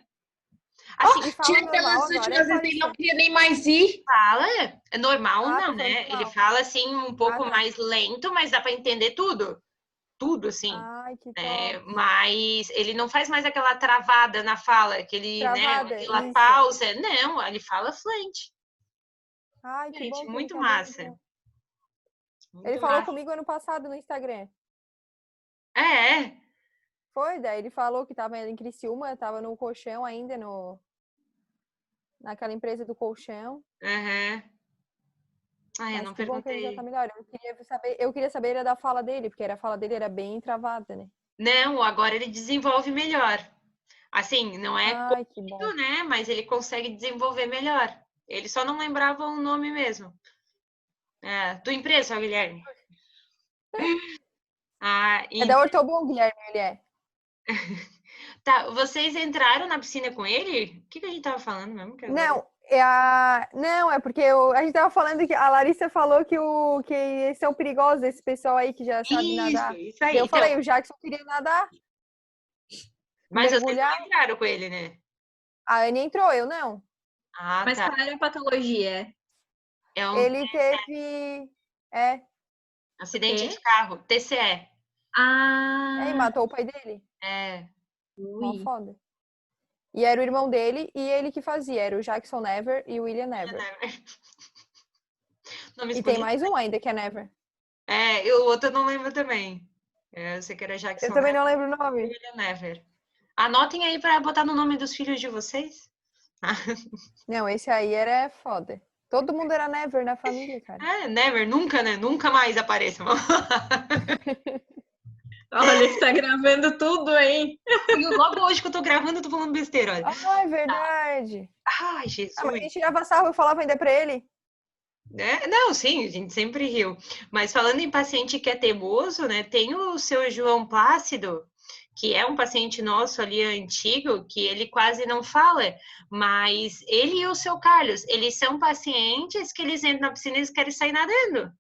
Assim, E fala Tira normal pelas agora, últimas vezes, ele não Larissa? queria nem mais ir. fala, é normal, Ah, não, tô falando né? Ele normal. fala, assim, um pouco tá. mais lento, mas dá para entender tudo. Tudo, assim. Ai, que top. Mas ele não faz mais aquela travada na fala, aquele, Travada, aquela isso. pausa. Não, ele fala fluente. Ai, que Gente, bom que ele muito tá bem, massa. então. Muito Ele falou massa. comigo ano passado no Instagram. É. Foi, daí ele falou que tava em Criciúma, tava no colchão ainda, naquela empresa do colchão. Uhum. Eu Mas não que bom que ele já tá perguntei. melhor. Eu queria saber era da fala dele, porque a fala dele era bem travada, né? Não, agora ele desenvolve melhor. Assim, não é Ai, que bom. corrido, né? Mas ele consegue desenvolver melhor. Ele só não lembrava o nome mesmo. Tua empresa, Guilherme? É da Ortobon, Guilherme, ele é. Tá, vocês entraram na piscina com ele? O que a gente tava falando mesmo? Que agora... Não, é porque a gente tava falando que a Larissa falou que eles são perigosos, esse pessoal aí que já sabe nadar. Isso aí. Eu falei, o Jackson queria nadar. Mas vocês mergulhar. não entraram com ele, né? A Anne entrou, eu não. Mas tá. qual era a patologia? Ele teve... Acidente de carro, TCE. E matou o pai dele. Mó Ui. foda. E era o irmão dele e ele que fazia. Era o Jackson Never e o William Never. E tem mais um ainda que é Never. E o outro eu não lembro também. Eu sei que era Jackson Eu também Never, não lembro o nome. William Never. Anotem aí para botar no nome dos filhos de vocês. Não, esse aí era foda. Todo mundo era Never na família, cara. Never, nunca, né? Nunca mais apareçam. Olha, ele tá gravando tudo, hein? Logo hoje que eu tô gravando, eu tô falando besteira, olha. Ah, é verdade. Ai, Jesus. Mas a gente tirava sarro, eu falava ainda pra ele. Não, sim, a gente sempre riu. Mas falando em paciente que é teimoso, né? Tem o seu João Plácido, que é um paciente nosso ali antigo, que ele quase não fala, mas ele e o seu Carlos, eles são pacientes que eles entram na piscina e eles querem sair nadando.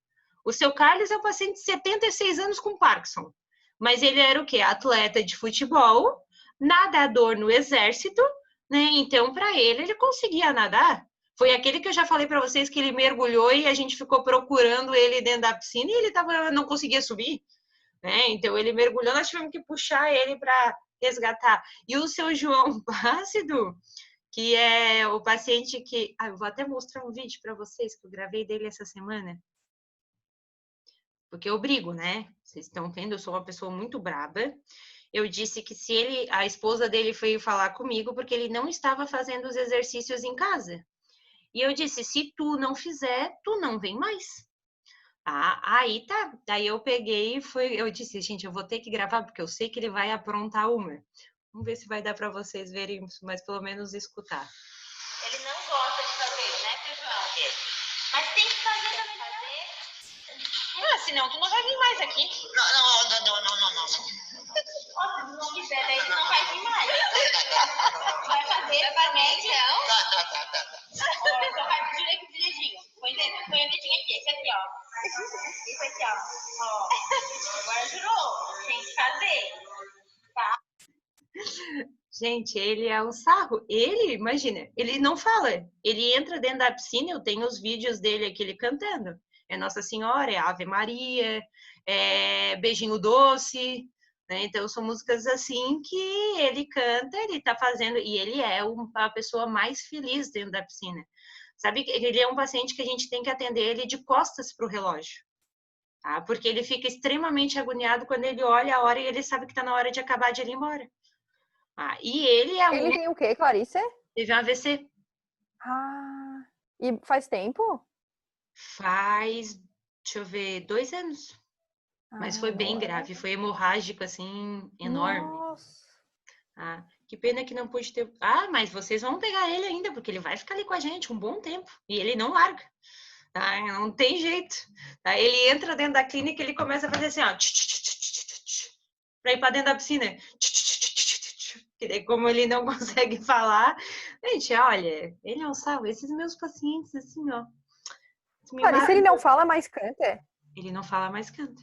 O seu Carlos é um paciente de 76 anos com Parkinson, mas ele era o quê? Atleta de futebol, nadador no exército, né? Então, para ele conseguia nadar. Foi aquele que eu já falei para vocês que ele mergulhou e a gente ficou procurando ele dentro da piscina e ele não conseguia subir. Né? Então ele mergulhou, nós tivemos que puxar ele para resgatar. E o seu João Plácido, que é o paciente que... eu vou até mostrar um vídeo para vocês que eu gravei dele essa semana. Porque eu brigo, né? Vocês estão vendo, eu sou uma pessoa muito braba. Eu disse que se a esposa dele foi falar comigo porque ele não estava fazendo os exercícios em casa. E eu disse, se tu não fizer, tu não vem mais. Aí tá. Daí eu peguei e eu disse, gente, eu vou ter que gravar, porque eu sei que ele vai aprontar uma. Vamos ver se vai dar para vocês verem, mas pelo menos escutar. Ele não gosta de fazer, né, João? Mas tem que fazer também. Senão tu não vai vir mais aqui. Não. Se não quiser, daí tu não vai vir mais. Vai fazer também, então? Tá. Só vai direito, direitinho. Põe Isso aqui, ó. Agora jurou. Tem que fazer. Tá? Gente, ele é um sarro. Ele, imagina, ele não fala. Ele entra dentro da piscina, eu tenho os vídeos dele aqui, ele cantando. É Nossa Senhora, é Ave Maria, é Beijinho Doce, né? Então, são músicas assim que ele canta, ele tá fazendo, e ele é a pessoa mais feliz dentro da piscina. Sabe que ele é um paciente que a gente tem que atender ele de costas para o relógio, tá? Porque ele fica extremamente agoniado quando ele olha a hora e ele sabe que tá na hora de acabar de ir embora. E ele é Ele tem o quê, Clarice? Teve um AVC. Ah, e faz tempo? Faz, deixa eu ver, 2 anos. Mas foi bem grave, foi hemorrágico, assim, enorme. Nossa. Que pena que não pude ter... mas vocês vão pegar ele ainda, porque ele vai ficar ali com a gente um bom tempo. E ele não larga. Tá? Não tem jeito. Tá? Ele entra dentro da clínica e ele começa a fazer assim, ó. Pra ir pra dentro da piscina. Que daí, como ele não consegue falar... Gente, olha, ele é um sarro. Esses meus pacientes, assim, ó. Clarice, ele não fala, mais canta? Ele não fala, mais canta.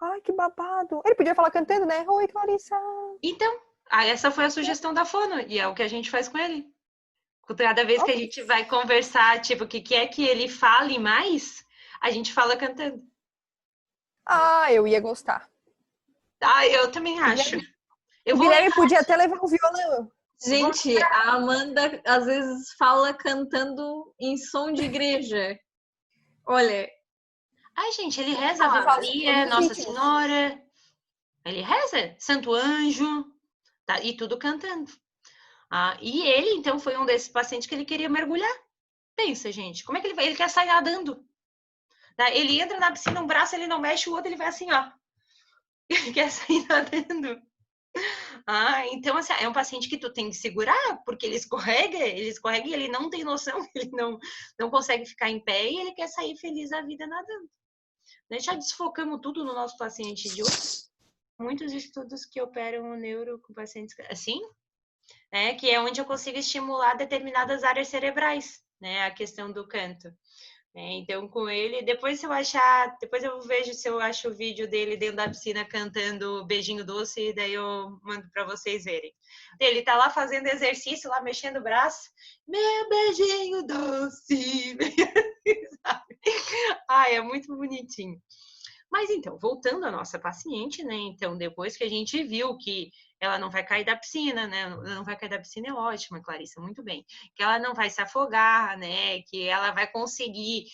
Ai, que babado. Ele podia falar cantando, né? Oi, Clarissa. Então, essa foi a sugestão da Fono, e é o que a gente faz com ele. Cada vez que a gente vai conversar, tipo, o que é que ele fale mais, a gente fala cantando. Eu ia gostar. Eu também acho. O Guilherme podia até levar um violão. Gente, a Amanda às vezes fala cantando em som de igreja. Olha... gente, ele reza Ave Maria, Nossa Senhora. Ele reza Santo Anjo, tá? E tudo cantando. E ele, então, foi um desses pacientes que ele queria mergulhar. Pensa, gente, como é que ele vai? Ele quer sair nadando. Tá? Ele entra na piscina, um braço ele não mexe, o outro ele vai assim, ó. Ele quer sair nadando. Então, assim, é um paciente que tu tem que segurar, porque ele escorrega e ele não tem noção, ele não consegue ficar em pé e ele quer sair feliz da vida nadando. Nós já desfocamos tudo no nosso paciente de hoje. Muitos estudos que operam o neuro com pacientes assim, que é onde eu consigo estimular determinadas áreas cerebrais, né, a questão do canto. Então, com ele, depois eu vejo se eu acho o vídeo dele dentro da piscina cantando Beijinho Doce, e daí eu mando para vocês verem. Ele tá lá fazendo exercício, lá mexendo o braço, meu beijinho doce, é muito bonitinho. Mas então, voltando à nossa paciente, né? Então, depois que a gente viu que ela não vai cair da piscina, né? Não vai cair da piscina é ótima, Clarissa, muito bem. Que ela não vai se afogar, né? Que ela vai conseguir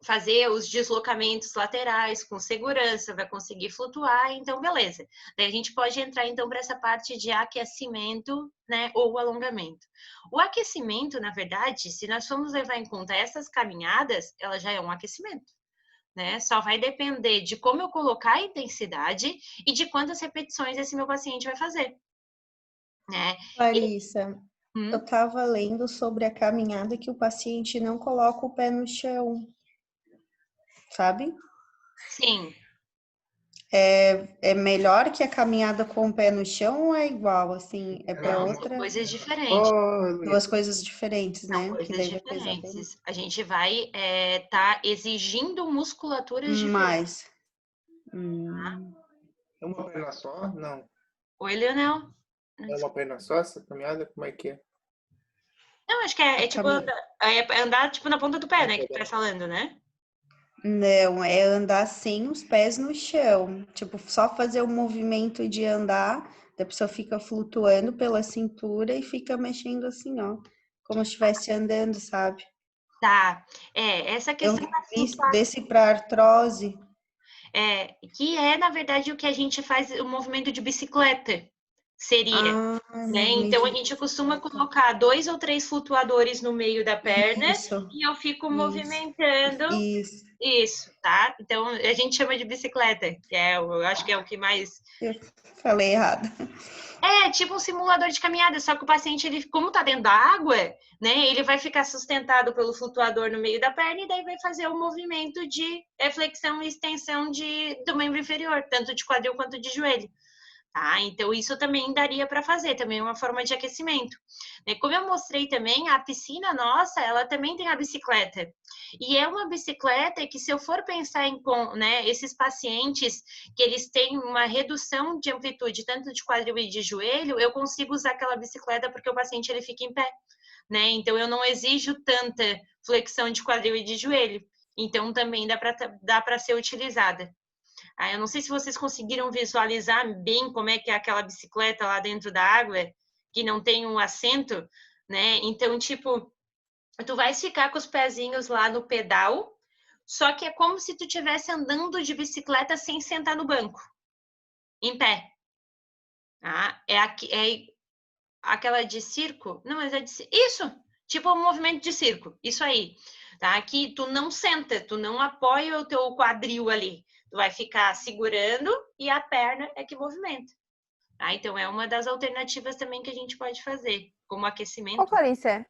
fazer os deslocamentos laterais com segurança, vai conseguir flutuar, então beleza. Daí a gente pode entrar então para essa parte de aquecimento, né, ou alongamento. O aquecimento, na verdade, se nós formos levar em conta essas caminhadas, ela já é um aquecimento, né? Só vai depender de como eu colocar a intensidade e de quantas repetições esse meu paciente vai fazer, né? Clarissa, eu estava lendo sobre a caminhada que o paciente não coloca o pé no chão, sabe? Sim. É melhor que a caminhada com o pé no chão ou é igual, assim? É para outra? São coisas diferentes. Duas coisas diferentes, né? São que coisas daí diferentes. A gente vai tá exigindo musculaturas diferentes. É uma perna só? Não. Oi, Leonel. É uma perna só essa caminhada? Como é que é? Não, acho que é tipo andar tipo na ponta do pé, né? Que tu tá falando, né? Não, é andar sem os pés no chão. Tipo, só fazer o movimento de andar, a pessoa fica flutuando pela cintura e fica mexendo assim, ó. Como se estivesse andando, sabe? Tá. Essa questão desse para artrose. Que é, na verdade, o que a gente faz, o movimento de bicicleta. Seria, né? Então a gente costuma colocar 2 ou 3 flutuadores no meio da perna e eu fico movimentando isso, tá? Então a gente chama de bicicleta, que eu acho que é o que mais... Eu falei errado. É tipo um simulador de caminhada, só que o paciente, ele, como tá dentro da água, né? Ele vai ficar sustentado pelo flutuador no meio da perna e daí vai fazer o movimento de flexão e extensão do membro inferior, tanto de quadril quanto de joelho. Tá? Então, isso também daria para fazer, também é uma forma de aquecimento. Como eu mostrei também, a piscina nossa, ela também tem a bicicleta. E é uma bicicleta que, se eu for pensar em, né, esses pacientes que eles têm uma redução de amplitude, tanto de quadril e de joelho, eu consigo usar aquela bicicleta porque o paciente ele fica em pé, né? Então, eu não exijo tanta flexão de quadril e de joelho. Então, também dá para ser utilizada. Eu não sei se vocês conseguiram visualizar bem como é que é aquela bicicleta lá dentro da água, que não tem um assento, né? Então, tipo, tu vais ficar com os pezinhos lá no pedal, só que é como se tu estivesse andando de bicicleta sem sentar no banco, em pé. Tá? É aquela de circo? Não, mas é de... Isso! Tipo um movimento de circo, isso aí. Tá? Que tu não senta, tu não apoia o teu quadril ali. Tu vai ficar segurando e a perna é que movimenta. Tá? Então, é uma das alternativas também que a gente pode fazer, como aquecimento. Ô, Clarice,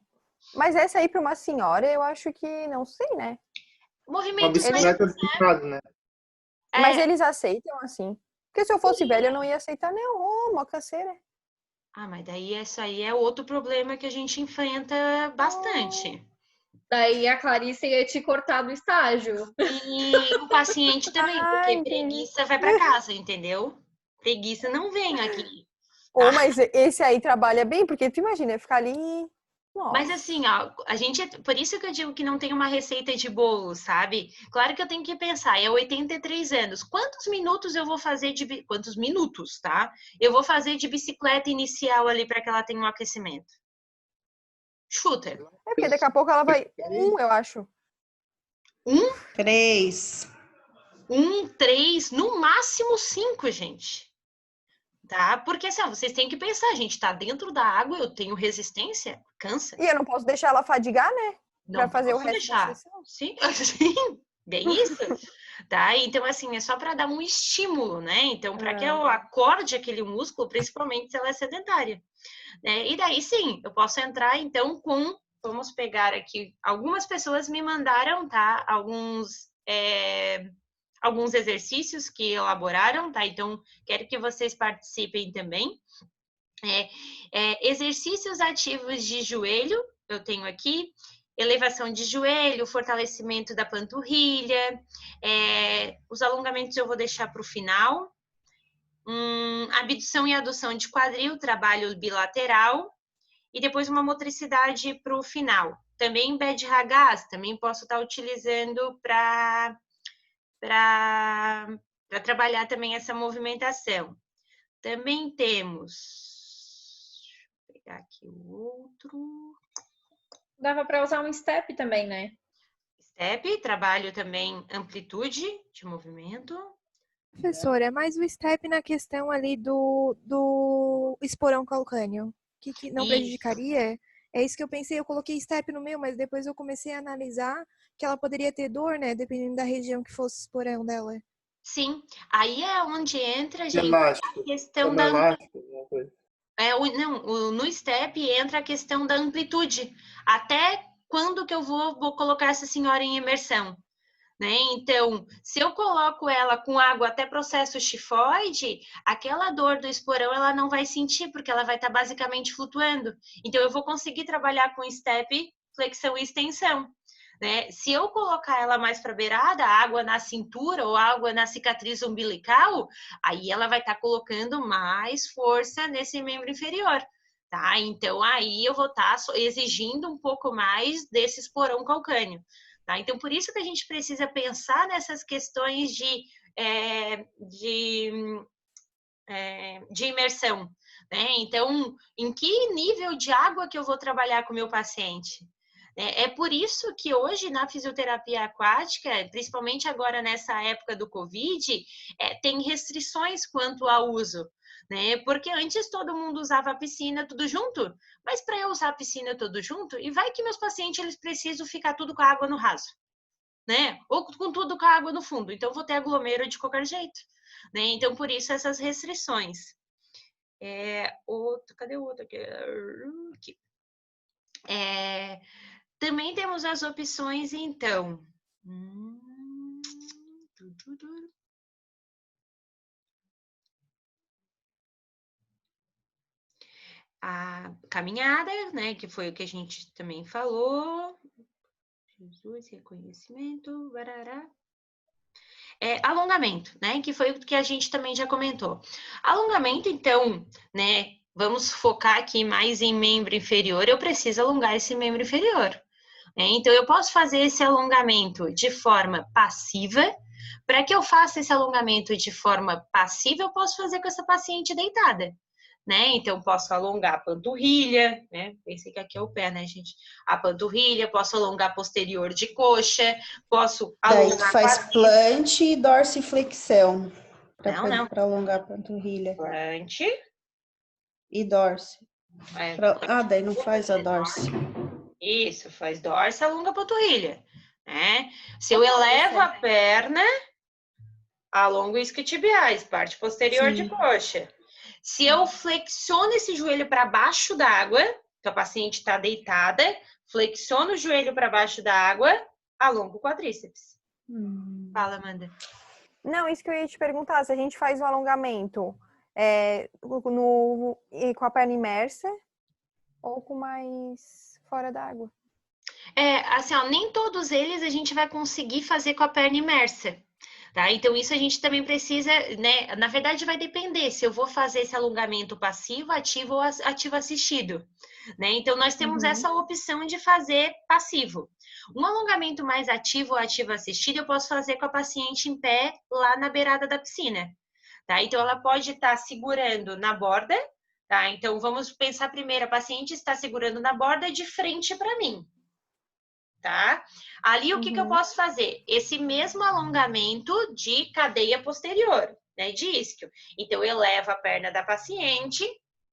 mas essa aí para uma senhora, eu acho que não sei, né? Movimento Uma bicicleta picada, né? Mas eles aceitam assim. Porque se eu fosse velha, eu não ia aceitar, não. Ô, uma canseira. Mas daí isso aí é outro problema que a gente enfrenta bastante. Daí a Clarice ia te cortar do estágio. E o paciente também, porque preguiça vai para casa, entendeu? Preguiça não vem aqui. Ou, mas esse aí trabalha bem, porque tu imagina, ficar ali... Nossa. Mas assim, ó, a gente, por isso que eu digo que não tem uma receita de bolo, sabe? Claro que eu tenho que pensar, é 83 anos, quantos minutos eu vou fazer quantos minutos, tá? Eu vou fazer de bicicleta inicial ali para que ela tenha um aquecimento. Chuta. É porque daqui a pouco ela vai... eu acho. 3. 3, no máximo 5, gente. Tá? Porque assim, vocês têm que pensar, a gente tá dentro da água, eu tenho resistência, cansa. E eu não posso deixar ela fadigar, né? Pra fazer o resto deixar. da sessão. Sim, sim, bem isso. Tá? Então, assim, é só para dar um estímulo, né? Então, para que eu acorde aquele músculo, principalmente se ela é sedentária. Né? E daí, sim, eu posso entrar, então, vamos pegar aqui, algumas pessoas me mandaram, tá? Alguns exercícios que elaboraram, tá? Então, quero que vocês participem também. Exercícios ativos de joelho, eu tenho aqui, elevação de joelho, fortalecimento da panturrilha, os alongamentos eu vou deixar para o final, abdução e adução de quadril, trabalho bilateral, e depois uma motricidade para o final. Também bad ragaz, também posso estar utilizando para trabalhar também essa movimentação. Também temos... Vou pegar aqui o outro. Dava para usar um step também, né? Step, trabalho também amplitude de movimento. Professora, é mais o step na questão ali do esporão calcâneo. Que não prejudicaria? É isso que eu pensei, eu coloquei step no meu, mas depois eu comecei a analisar que ela poderia ter dor, né? Dependendo da região que fosse o esporão dela. Sim, aí é onde entra, gente, Elástico. a questão da... Elástico, no step entra a questão da amplitude. Até quando que eu vou colocar essa senhora em imersão? Né? Então, se eu coloco ela com água até processo tifoide, aquela dor do esporão ela não vai sentir, porque ela vai estar basicamente flutuando. Então, eu vou conseguir trabalhar com step, flexão e extensão. Né? Se eu colocar ela mais para beirada, água na cintura ou água na cicatriz umbilical, aí ela vai estar colocando mais força nesse membro inferior. Tá? Então, aí eu vou estar exigindo um pouco mais desse esporão calcâneo. Tá? Então, por isso que a gente precisa pensar nessas questões de imersão. Né? Então, em que nível de água que eu vou trabalhar com o meu paciente? É por isso que hoje na fisioterapia aquática, principalmente agora nessa época do Covid, tem restrições quanto ao uso. Né? Porque antes todo mundo usava a piscina tudo junto, mas para eu usar a piscina tudo junto, e vai que meus pacientes eles precisam ficar tudo com a água no raso, né? Ou com tudo com a água no fundo, então vou ter aglomero de qualquer jeito, né? Então por isso essas restrições. Cadê o outro aqui? Também temos as opções, então. a caminhada, né, que foi o que a gente também falou. Jesus, reconhecimento, barará. Alongamento, né, que foi o que a gente também já comentou. Alongamento, então, né, vamos focar aqui mais em membro inferior, eu preciso alongar esse membro inferior. Então, eu posso fazer esse alongamento de forma passiva. Para que eu faça esse alongamento de forma passiva, eu posso fazer com essa paciente deitada, né? Então, posso alongar a panturrilha, né? Pensei que aqui é o pé, né, gente? A panturrilha, posso alongar posterior de coxa, posso alongar... Daí faz plant e dorsiflexão. Não. Para alongar a panturrilha. Plant. E dorse. Daí não faz a dorse. Isso, faz dorse, alonga a panturrilha, né? Se eu elevo a perna, alongo isquiotibiais, parte posterior de coxa. Se eu flexiono esse joelho para baixo d'água, que a paciente está deitada, flexiono o joelho para baixo d'água, alongo o quadríceps. Fala, Amanda. Não, isso que eu ia te perguntar, se a gente faz o alongamento com a perna imersa ou com mais fora d'água? Assim, ó, nem todos eles a gente vai conseguir fazer com a perna imersa. Tá? Então, isso a gente também precisa, né? Na verdade, vai depender se eu vou fazer esse alongamento passivo, ativo ou ativo assistido. Né? Então, nós temos essa opção de fazer passivo. Um alongamento mais ativo ou ativo assistido, eu posso fazer com a paciente em pé lá na beirada da piscina. Tá? Então, ela pode estar segurando na borda. Tá? Então, vamos pensar primeiro, a paciente está segurando na borda de frente para mim. Tá? Ali, o que eu posso fazer? Esse mesmo alongamento de cadeia posterior, né, de isquio. Então, eu levo a perna da paciente,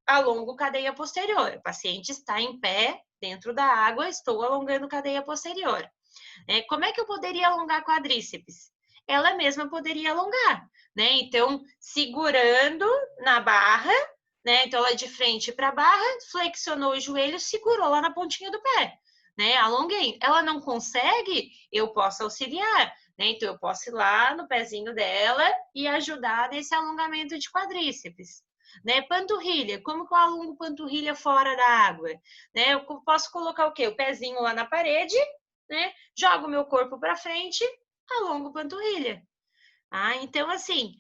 alongo cadeia posterior. O paciente está em pé, dentro da água, estou alongando cadeia posterior. Como é que eu poderia alongar quadríceps? Ela mesma poderia alongar, né? Então, segurando na barra, né? Então, ela de frente para a barra, flexionou o joelho, segurou lá na pontinha do pé. Né, alonguei. Ela não consegue, eu posso auxiliar, né? Então, eu posso ir lá no pezinho dela e ajudar nesse alongamento de quadríceps. Né? Panturrilha, como que eu alongo panturrilha fora da água? Né? Eu posso colocar o quê? O pezinho lá na parede, né? Jogo o meu corpo para frente, alongo panturrilha. Então, assim,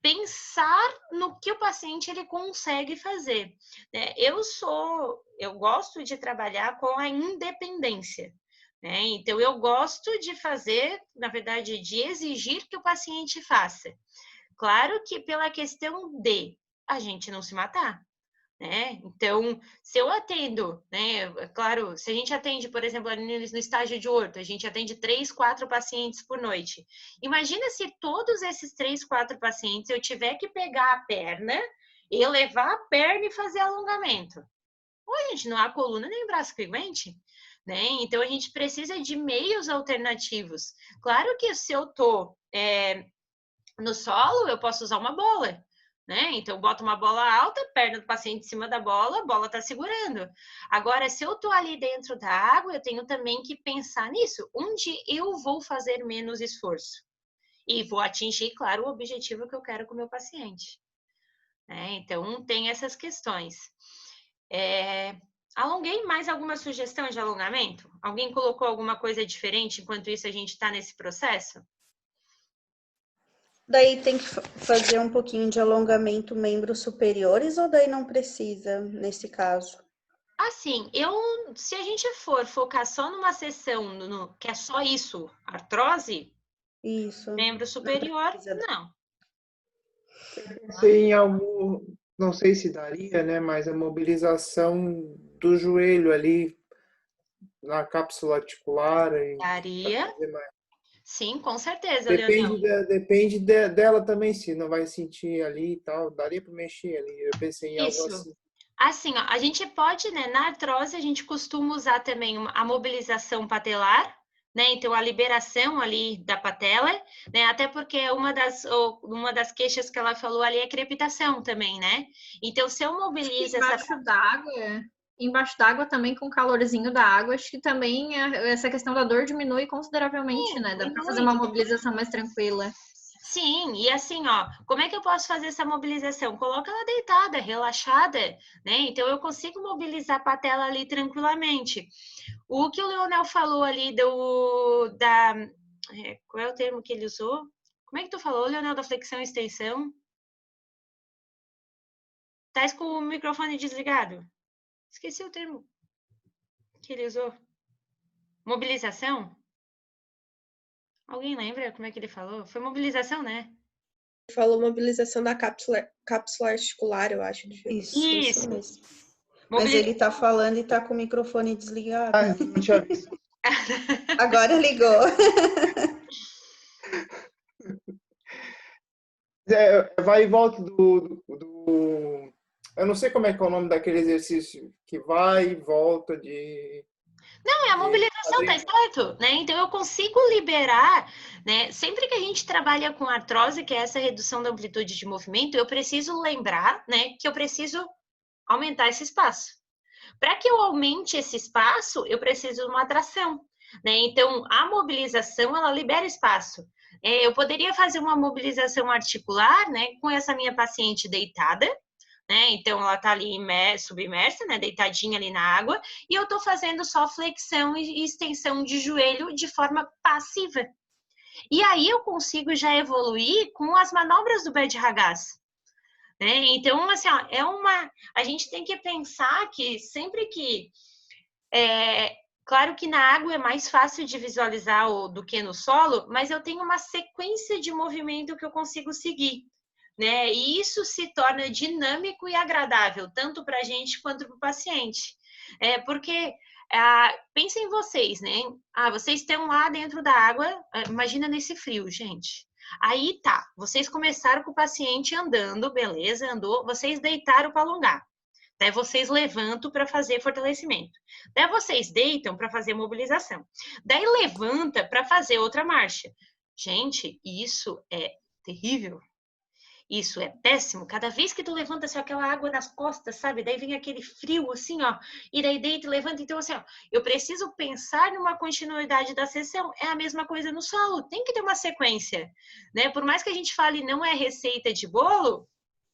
pensar no que o paciente ele consegue fazer. Eu gosto de trabalhar com a independência, né? Então, eu gosto de fazer, na verdade, de exigir que o paciente faça. Claro que pela questão de a gente não se matar. Né? Então, se eu atendo, né? Claro, se a gente atende, por exemplo, no estágio de orto, a gente atende 3, 4 pacientes por noite. Imagina se todos esses 3, 4 pacientes eu tiver que pegar a perna, elevar a perna e fazer alongamento. Ou, gente, não há coluna nem braço que aguente. Né? Então, a gente precisa de meios alternativos. Claro que se eu tô no solo, eu posso usar uma bola. Né? Então, eu boto uma bola alta, perna do paciente em cima da bola, a bola está segurando. Agora, se eu estou ali dentro da água, eu tenho também que pensar nisso. Onde eu vou fazer menos esforço? E vou atingir, claro, o objetivo que eu quero com o meu paciente. Né? Então, tem essas questões. Alonguei mais alguma sugestão de alongamento? Alguém colocou alguma coisa diferente enquanto isso a gente está nesse processo? Daí tem que fazer um pouquinho de alongamento membros superiores ou daí não precisa, nesse caso? Assim, se a gente for focar só numa sessão que é só isso, artrose, isso, membro superior, não. Tem algo, não sei se daria, né, mas a mobilização do joelho ali na cápsula articular. Daria. Sim, com certeza, Depende dela também, se não vai sentir ali e tal. Daria para mexer ali. Eu pensei em algo assim. Assim, ó, a gente pode, né, na artrose, a gente costuma usar também a mobilização patelar, né? Então, a liberação ali da patela, né? Até porque uma das queixas que ela falou ali é crepitação também, né? Então, se eu mobilizo embaixo d'água também, com o calorzinho da água, acho que também essa questão da dor diminui consideravelmente, né? Dá para fazer uma mobilização mais tranquila. Sim, e assim, ó, como é que eu posso fazer essa mobilização? Coloca ela deitada, relaxada, né? Então eu consigo mobilizar a patela ali tranquilamente. O que o Leonel falou ali qual é o termo que ele usou? Como é que tu falou, Leonel, da flexão e extensão? Tá com o microfone desligado. Esqueci o termo que ele usou. Mobilização? Alguém lembra como é que ele falou? Foi mobilização, né? Falou mobilização da cápsula articular, eu acho. Isso mesmo. Mas Mobiliza- ele tá falando e tá com o microfone desligado. Ah, não tinha visto. Agora ligou. Vai e volta do. Eu não sei como é que é o nome daquele exercício que vai e volta de. Não, é a mobilização, tá certo? Né? Então eu consigo liberar, né? Sempre que a gente trabalha com artrose, que é essa redução da amplitude de movimento, eu preciso lembrar, né, que eu preciso aumentar esse espaço. Para que eu aumente esse espaço, eu preciso de uma tração, né? Então a mobilização ela libera espaço. Eu poderia fazer uma mobilização articular, né, com essa minha paciente deitada, né? Então ela tá ali submersa, né, deitadinha ali na água, e eu tô fazendo só flexão e extensão de joelho de forma passiva. E aí eu consigo já evoluir com as manobras do Bad Ragaz. Né? Então, assim, ó, a gente tem que pensar que sempre que claro que na água é mais fácil de visualizar do que no solo, mas eu tenho uma sequência de movimento que eu consigo seguir. Né? E isso se torna dinâmico e agradável, tanto para a gente quanto para o paciente. Porque pensem em vocês, né? Vocês estão lá dentro da água, imagina nesse frio, gente. Aí tá, vocês começaram com o paciente andando, beleza, andou, vocês deitaram para alongar. Daí vocês levantam para fazer fortalecimento. Daí vocês deitam para fazer mobilização. Daí levanta para fazer outra marcha. Gente, isso é terrível. Isso é péssimo. Cada vez que tu levanta assim, aquela água nas costas, sabe? Daí vem aquele frio assim, ó. E daí deita e levanta. Então, assim, ó, eu preciso pensar numa continuidade da sessão. É a mesma coisa no solo. Tem que ter uma sequência, né? Por mais que a gente fale não é receita de bolo,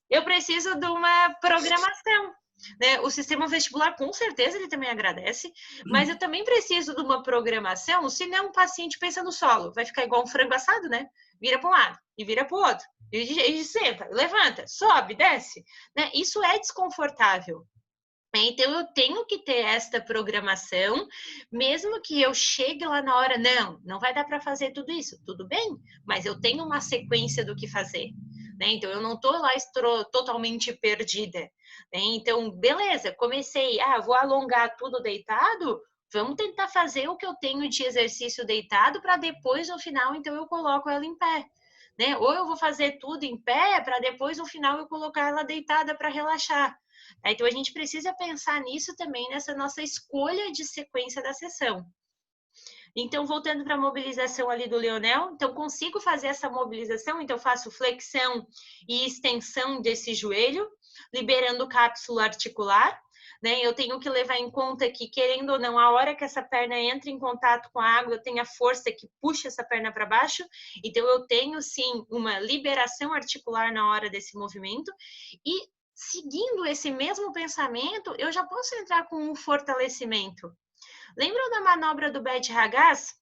eu preciso de uma programação. Né? O sistema vestibular, com certeza, ele também agradece, mas eu também preciso de uma programação, senão o paciente pensa no solo, vai ficar igual um frango assado, né? Vira para um lado e vira para o outro, e senta, levanta, sobe, desce. Né? Isso é desconfortável. Então, eu tenho que ter esta programação, mesmo que eu chegue lá na hora, não vai dar para fazer tudo isso. Tudo bem, mas eu tenho uma sequência do que fazer. Né? Então, eu não estou lá totalmente perdida. Né? Então, beleza, comecei, vou alongar tudo deitado, vamos tentar fazer o que eu tenho de exercício deitado para depois, no final, então, eu coloco ela em pé. Né? Ou eu vou fazer tudo em pé para depois, no final, eu colocar ela deitada para relaxar. Então, a gente precisa pensar nisso também, nessa nossa escolha de sequência da sessão. Então, voltando para a mobilização ali do Leonel, então consigo fazer essa mobilização, então faço flexão e extensão desse joelho, liberando cápsula articular, né? Eu tenho que levar em conta que, querendo ou não, a hora que essa perna entra em contato com a água, eu tenho a força que puxa essa perna para baixo, então eu tenho, sim, uma liberação articular na hora desse movimento, e seguindo esse mesmo pensamento, eu já posso entrar com um fortalecimento. Lembram da manobra do Bad Ragaz?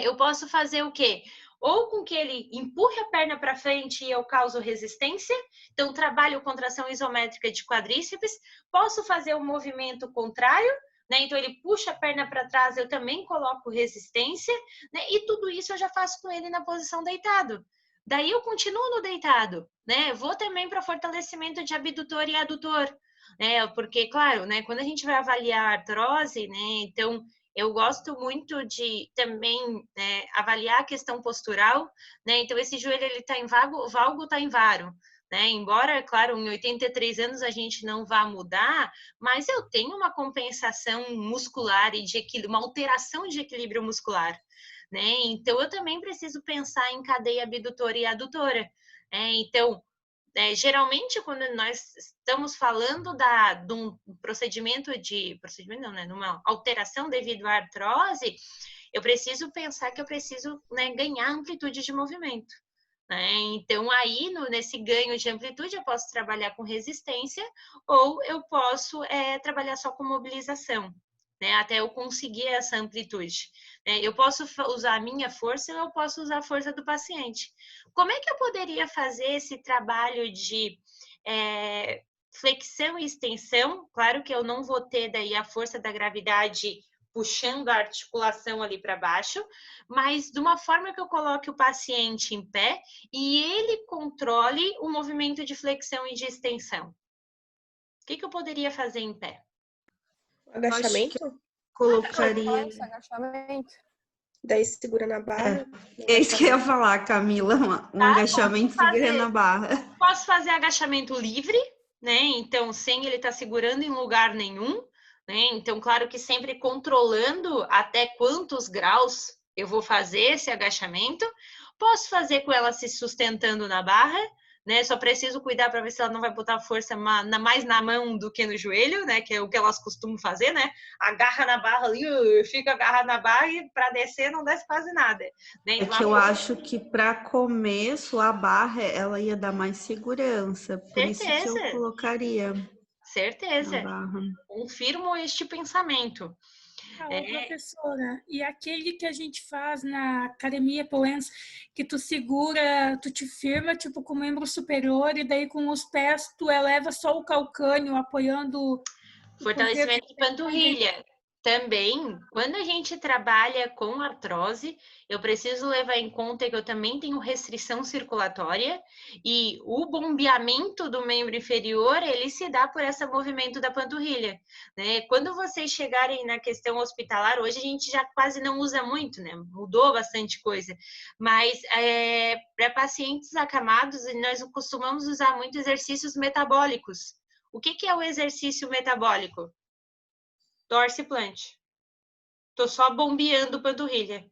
Eu posso fazer o quê? Ou com que ele empurre a perna para frente e eu causo resistência, então trabalho contração isométrica de quadríceps. Posso fazer o movimento contrário, né? Então ele puxa a perna para trás, eu também coloco resistência, né? E tudo isso eu já faço com ele na posição deitado. Daí eu continuo no deitado, né? Vou também para fortalecimento de abdutor e adutor. Porque, claro, né, quando a gente vai avaliar a artrose, né, então eu gosto muito de também avaliar a questão postural, né, então esse joelho ele está em valgo está em varo, né, embora, claro, em 83 anos a gente não vá mudar, mas eu tenho uma compensação muscular e de equilíbrio, uma alteração de equilíbrio muscular, né, então eu também preciso pensar em cadeia abdutora e adutora, então geralmente, quando nós estamos falando de um procedimento não, né, numa alteração devido à artrose, eu preciso pensar que eu preciso, né, ganhar amplitude de movimento. né? Então, aí, nesse ganho de amplitude, eu posso trabalhar com resistência ou eu posso trabalhar só com mobilização, né? Até eu conseguir essa amplitude. Eu posso usar a minha força ou eu posso usar a força do paciente. Como é que eu poderia fazer esse trabalho de flexão e extensão? Claro que eu não vou ter daí a força da gravidade puxando a articulação ali para baixo, mas de uma forma que eu coloque o paciente em pé e ele controle o movimento de flexão e de extensão. O que eu poderia fazer em pé? Agachamento? Colocaria. Agachamento. Daí segura na barra. É isso que eu ia falar, Camila. Um agachamento segurando na barra. Posso fazer agachamento livre, né? Então, sem ele estar segurando em lugar nenhum. Então, claro que sempre controlando até quantos graus eu vou fazer esse agachamento. Posso fazer com ela se sustentando na barra, né? Só preciso cuidar para ver se ela não vai botar força mais na mão do que no joelho, né? Que é o que elas costumam fazer, né? Agarra na barra ali, fica agarrada na barra e para descer não desce quase nada. Né? Então, que eu acho que para começo a barra ela ia dar mais segurança, por isso que eu colocaria. Certeza. Confirmo este pensamento. Professora, e aquele que a gente faz na academia Polens, que tu segura, tu te firma tipo com o membro superior e daí com os pés tu eleva só o calcânio apoiando fortalecimento de panturrilha. Também, quando a gente trabalha com artrose, eu preciso levar em conta que eu também tenho restrição circulatória e o bombeamento do membro inferior, ele se dá por esse movimento da panturrilha, né? Quando vocês chegarem na questão hospitalar, hoje a gente já quase não usa muito, né? Mudou bastante coisa, mas para pacientes acamados, nós costumamos usar muito exercícios metabólicos. O que é o exercício metabólico? Torce e plante. Tô só bombeando panturrilha,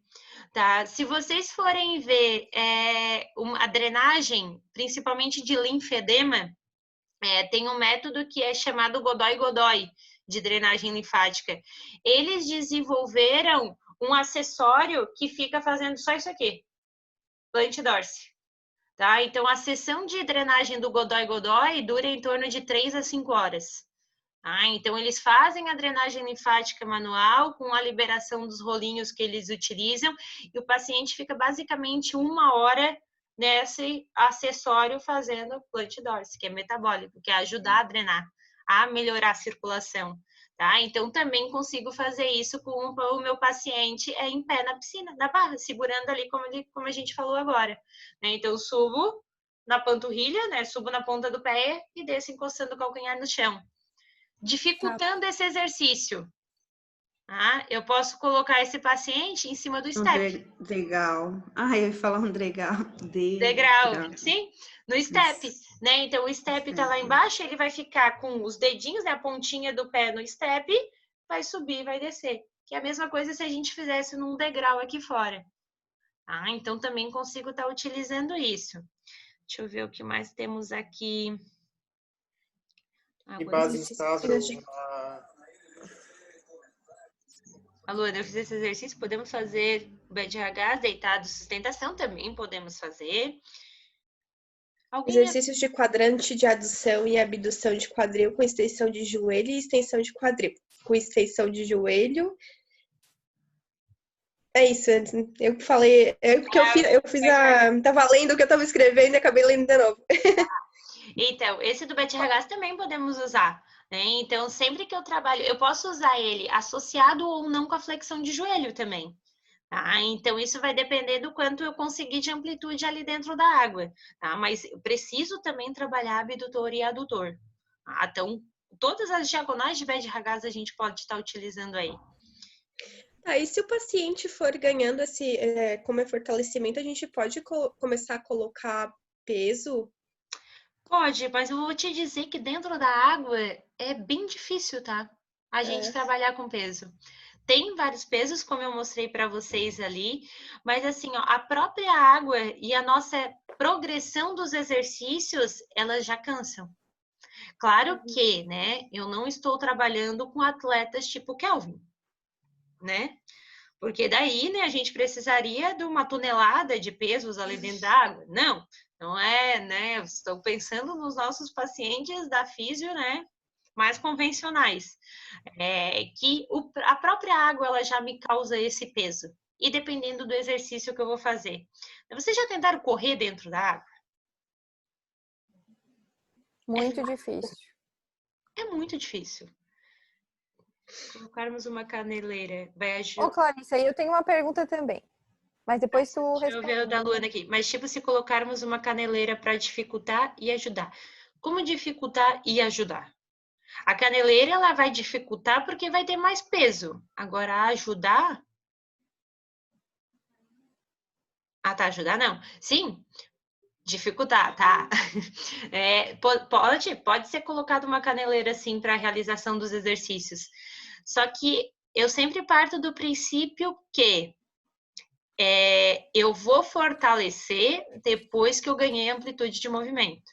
tá? Se vocês forem ver a drenagem, principalmente de linfedema, tem um método que é chamado Godoy-Godoy, de drenagem linfática. Eles desenvolveram um acessório que fica fazendo só isso aqui, plante e dorse. Tá? Então, a sessão de drenagem do Godoy-Godoy dura em torno de 3 a 5 horas. Então, eles fazem a drenagem linfática manual com a liberação dos rolinhos que eles utilizam e o paciente fica basicamente 1 hora nesse acessório fazendo plante dorse, que é metabólico, que é ajudar a drenar, a melhorar a circulação. Tá? Então, também consigo fazer isso com o meu paciente em pé na piscina, na barra, segurando ali como a gente falou agora. Né? Então, subo na panturrilha, né? Subo na ponta do pé e desço encostando o calcanhar no chão. Dificultando esse exercício. Eu posso colocar esse paciente em cima do step. Degrau. Eu ia falar um degrau. Degrau, sim, no step, né? Então, o step tá lá embaixo, ele vai ficar com os dedinhos, né? A pontinha do pé no step, vai subir, vai descer. Que é a mesma coisa se a gente fizesse num degrau aqui fora. Então, também consigo estar utilizando isso. Deixa eu ver o que mais temos aqui. E base instável. Luana, eu fiz esse exercício, podemos fazer BDH, deitado, sustentação, também podemos fazer. Exercícios de quadrante de adução e abdução de quadril com extensão de joelho e extensão de quadril. Com extensão de joelho. É isso, eu que falei, tava lendo o que eu tava escrevendo e acabei lendo de novo. Então, esse do BTRH também podemos usar, né? Então, sempre que eu trabalho, eu posso usar ele associado ou não com a flexão de joelho também. Tá? Então, isso vai depender do quanto eu conseguir de amplitude ali dentro da água. Tá? Mas eu preciso também trabalhar abdutor e adutor. Tá? Então, todas as diagonais de BTRH a gente pode estar utilizando aí. E se o paciente for ganhando como fortalecimento, a gente pode começar a colocar peso? Pode, mas eu vou te dizer que dentro da água é bem difícil, tá? A gente trabalhar com peso. Tem vários pesos, como eu mostrei para vocês ali, mas assim, a própria água e a nossa progressão dos exercícios, elas já cansam. Claro que, né, eu não estou trabalhando com atletas tipo Kelvin, né? Porque daí, né, a gente precisaria de uma tonelada de pesos ali dentro da água. Não, não é, né? Estou pensando nos nossos pacientes da físio, né? Mais convencionais. Que a própria água, ela já me causa esse peso. E dependendo do exercício que eu vou fazer. Vocês já tentaram correr dentro da água? Muito difícil. É muito difícil. Colocarmos uma caneleira vai Ô, ajudar. Clarice, aí eu tenho uma pergunta também. Mas depois tu Deixa eu ver o da Luana aqui. Mas, tipo, se colocarmos uma caneleira para dificultar e ajudar. Como dificultar e ajudar? A caneleira, ela vai dificultar porque vai ter mais peso. Agora, ajudar... Ah, tá, ajudar não. Sim, dificultar, tá? Pode ser colocado uma caneleira, sim, para a realização dos exercícios. Só que eu sempre parto do princípio que eu vou fortalecer depois que eu ganhei amplitude de movimento.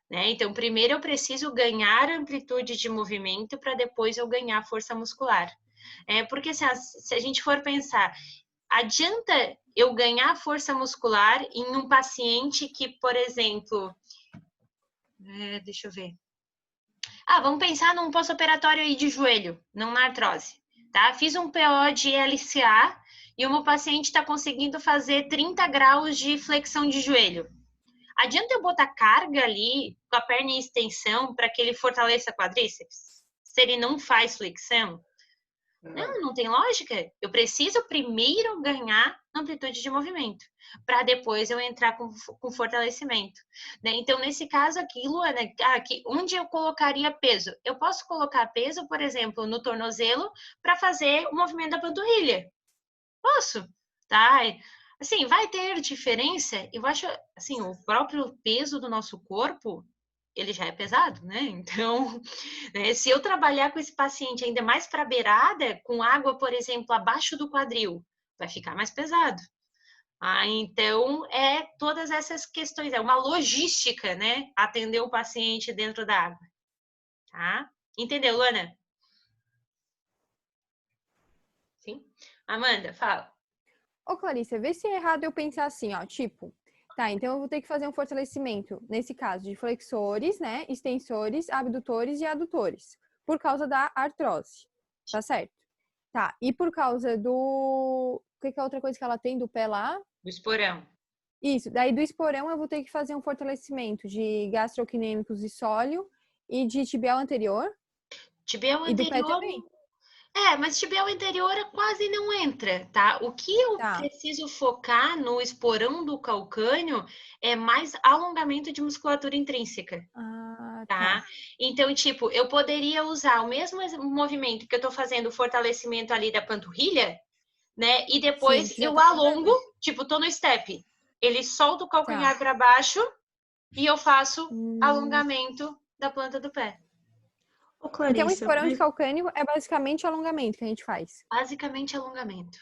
Né? Então, primeiro eu preciso ganhar amplitude de movimento para depois eu ganhar força muscular. Porque se a gente for pensar, adianta eu ganhar força muscular em um paciente que, por exemplo, deixa eu ver. Vamos pensar num pós-operatório aí de joelho, não na artrose, tá? Fiz um PO de LCA e o meu paciente está conseguindo fazer 30 graus de flexão de joelho. Adianta eu botar carga ali com a perna em extensão para que ele fortaleça quadríceps? Se ele não faz flexão? Não tem lógica. Eu preciso primeiro ganhar amplitude de movimento, para depois eu entrar com fortalecimento. Né? Então, nesse caso aqui, Luana, onde eu colocaria peso? Eu posso colocar peso, por exemplo, no tornozelo para fazer o movimento da panturrilha. Posso, tá? Assim, vai ter diferença. Eu acho, assim, o próprio peso do nosso corpo, ele já é pesado, né? Então, se eu trabalhar com esse paciente ainda mais para beirada, com água, por exemplo, abaixo do quadril, vai ficar mais pesado. Então, todas essas questões, é uma logística, né? Atender o paciente dentro da água. Tá? Entendeu, Luana? Sim? Amanda, fala. Ô, Clarice, vê se é errado eu pensar assim, ó, tipo, tá, então eu vou ter que fazer um fortalecimento, nesse caso, de flexores, né, extensores, abdutores e adutores, por causa da artrose, tá certo? Tá, e por causa do... O que é a outra coisa que ela tem do pé lá? Do esporão. Isso, daí do esporão eu vou ter que fazer um fortalecimento de gastrocnêmicos e sóleo e de tibial anterior. Tibial anterior... E do pé também. Mas tibial anterior quase não entra, tá? O que eu preciso focar no esporão do calcâneo é mais alongamento de musculatura intrínseca. Tá? Então, tipo, eu poderia usar o mesmo movimento que eu tô fazendo, o fortalecimento ali da panturrilha, né? E depois eu alongo, tipo, tô no step. Ele solta o calcanhar para baixo e eu faço alongamento da planta do pé. Então, o esporão de calcâneo é basicamente alongamento que a gente faz. Basicamente alongamento.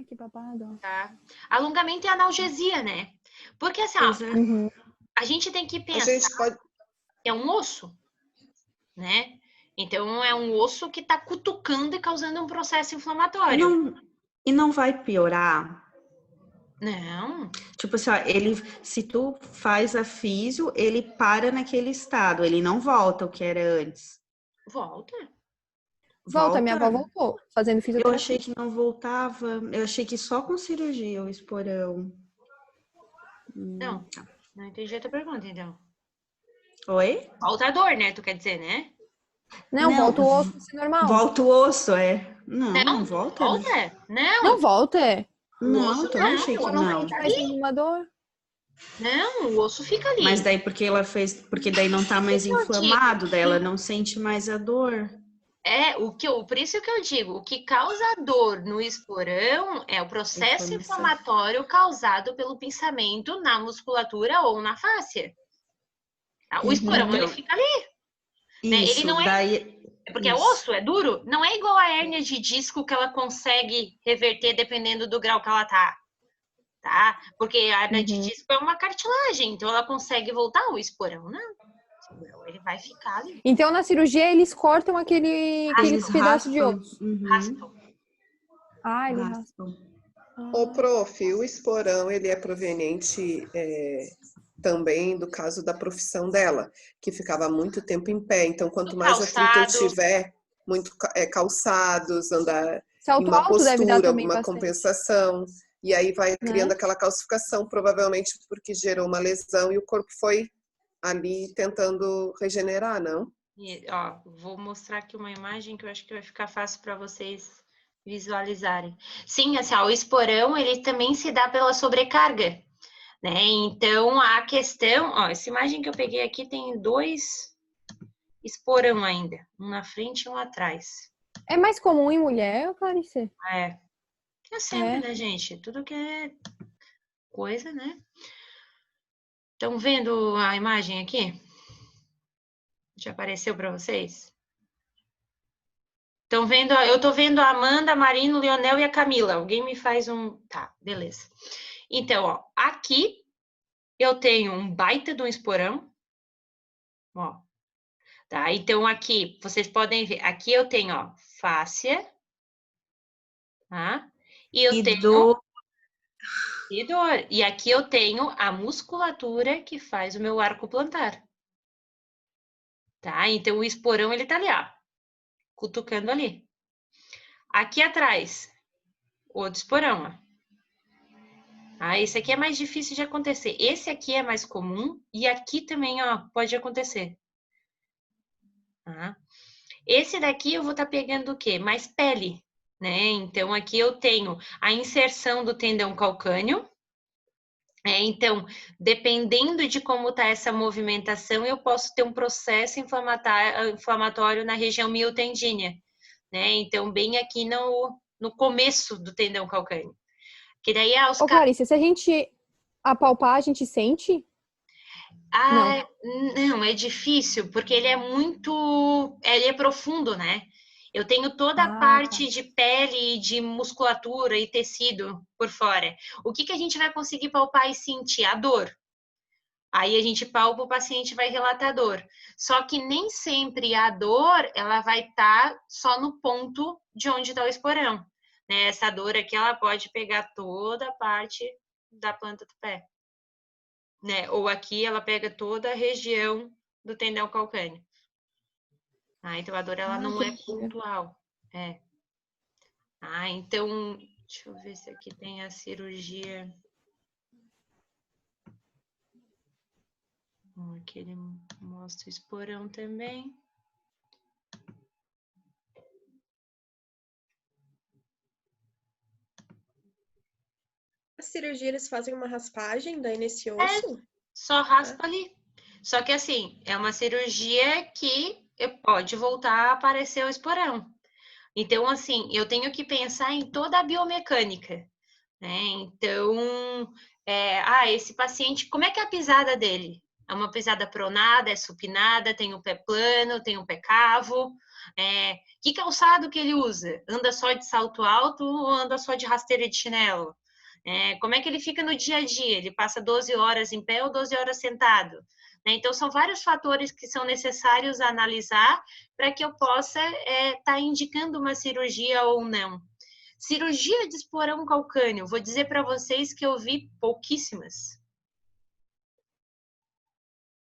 Que babado. Tá. Alongamento é analgesia, né? Porque assim, a gente tem que pensar é um osso, né? Então, é um osso que tá cutucando e causando um processo inflamatório. E não vai piorar? Não. Tipo assim, ó, se tu faz a físio, ele para naquele estado, ele não volta o que era antes. Volta, minha avó voltou, fazendo fisioterapia. Eu achei que não voltava, eu achei que só com cirurgia o esporão. Não entendi a tua pergunta, então. Oi? Volta a dor, né? Tu quer dizer, né? Não, volta o osso, isso é normal. Volta o osso, Não volta. Volta? Não volta, Não, também achei que não. Vai sendo uma dor. Não, o osso fica ali. Mas daí porque daí não tá mais inflamado, daí ela não sente mais a dor. Por isso que eu digo, o que causa dor no esporão é o processo inflamatório causado pelo pinçamento na musculatura ou na fáscia. O esporão, ele fica ali. Isso, ele não porque é osso, é duro. Não é igual a hérnia de disco que ela consegue reverter dependendo do grau que ela tá. Porque a hérnia de disco é uma cartilagem, então ela consegue voltar. O esporão, não. Ele vai ficar ali. Então, na cirurgia, eles cortam aqueles pedaços de osso. Raspam. Ah, ele Raspa. Ô, prof, o esporão, ele é proveniente também do caso da profissão dela, que ficava muito tempo em pé. Então, quanto mais atrito eu Calçado. tiver, muito calçados, andar em Salto uma alto deve dar postura, também alguma bastante, compensação, e aí vai criando né? aquela calcificação, provavelmente porque gerou uma lesão e o corpo foi ali tentando regenerar, não? E, ó, vou mostrar aqui uma imagem que eu acho que vai ficar fácil para vocês visualizarem. Sim, assim, ó, o esporão, ele também se dá pela sobrecarga, né? Então, a questão, ó, essa imagem que eu peguei aqui tem 2 esporão ainda, um na frente e um atrás. É mais comum em mulher, Clarice? É sempre, É. né, gente? Tudo que é coisa, né? Estão vendo a imagem aqui? Já apareceu para vocês? Estão vendo? Eu tô vendo a Amanda, a Marina, o Leonel e a Camila. Alguém me faz um... Tá, beleza. Então, ó, aqui eu tenho um baita de um esporão. Ó, tá? Então, aqui, vocês podem ver. Aqui eu tenho, ó, fáscia. Tá? E eu tenho... dor. E dor. E aqui eu tenho a musculatura que faz o meu arco plantar. Tá? Então, o esporão, ele tá ali, ó. Cutucando ali. Aqui atrás, outro esporão, ó. Esse aqui é mais difícil de acontecer. Esse aqui é mais comum e aqui também, ó, pode acontecer. Tá? Esse daqui eu vou estar pegando o quê? Mais pele, né? Então, aqui eu tenho a inserção do tendão calcâneo. Então, dependendo de como está essa movimentação, eu posso ter um processo inflamatório na região miotendínea, né? Então, bem aqui no começo do tendão calcâneo. Que daí Ô, Clarice, se a gente apalpar, a gente sente? Não, é difícil, porque ele é profundo, né? Eu tenho toda a parte de pele, de musculatura e tecido por fora. O que a gente vai conseguir palpar e sentir? A dor. Aí a gente palpa, o paciente vai relatar dor. Só que nem sempre a dor, ela vai estar só no ponto de onde está o esporão. Né? Essa dor aqui, ela pode pegar toda a parte da planta do pé. Né? Ou aqui ela pega toda a região do tendão calcâneo. Então a dor ela não é pontual. Então, deixa eu ver se aqui tem a cirurgia. Aqui ele mostra o esporão também. A cirurgia, eles fazem uma raspagem daí nesse osso? Só raspa ali. Só que assim, é uma cirurgia que pode voltar a aparecer o esporão. Então, assim, eu tenho que pensar em toda a biomecânica, né? Então, esse paciente, como é que é a pisada dele? É uma pisada pronada, é supinada, tem o pé plano, tem o pé cavo? Que calçado que ele usa? Anda só de salto alto ou anda só de rasteira de chinelo? Como é que ele fica no dia a dia? Ele passa 12 horas em pé ou 12 horas sentado? Então, são vários fatores que são necessários analisar para que eu possa estar indicando uma cirurgia ou não. Cirurgia de esporão calcâneo, vou dizer para vocês que eu vi pouquíssimas.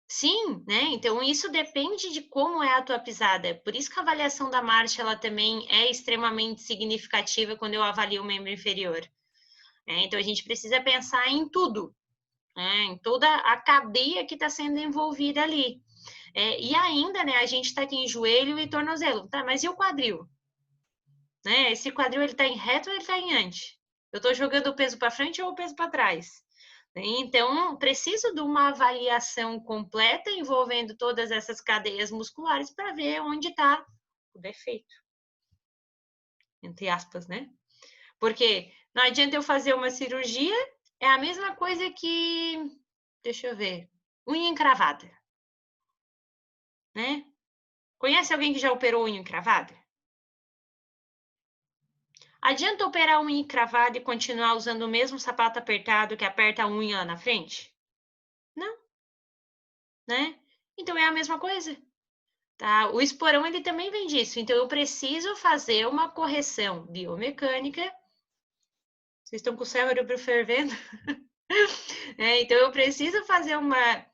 Sim, né? Então, isso depende de como é a tua pisada. Por isso que a avaliação da marcha, ela também é extremamente significativa quando eu avalio o membro inferior. Então, a gente precisa pensar em tudo, né? Em toda a cadeia que está sendo envolvida ali. E ainda, né, a gente está aqui em joelho e tornozelo, tá? Mas e o quadril? Né? Esse quadril, ele está em reto ou ele está em ante? Eu estou jogando o peso para frente ou o peso para trás? Então, preciso de uma avaliação completa envolvendo todas essas cadeias musculares para ver onde está o defeito. Entre aspas, né? Porque não adianta eu fazer uma cirurgia, é a mesma coisa que, deixa eu ver, unha encravada. Né? Conhece alguém que já operou unha encravada? Adianta operar unha encravada e continuar usando o mesmo sapato apertado que aperta a unha lá na frente? Não. Né? Então é a mesma coisa. Tá? O esporão, ele também vem disso. Então, eu preciso fazer uma correção biomecânica. Vocês estão com o cérebro fervendo? Então, eu preciso fazer uma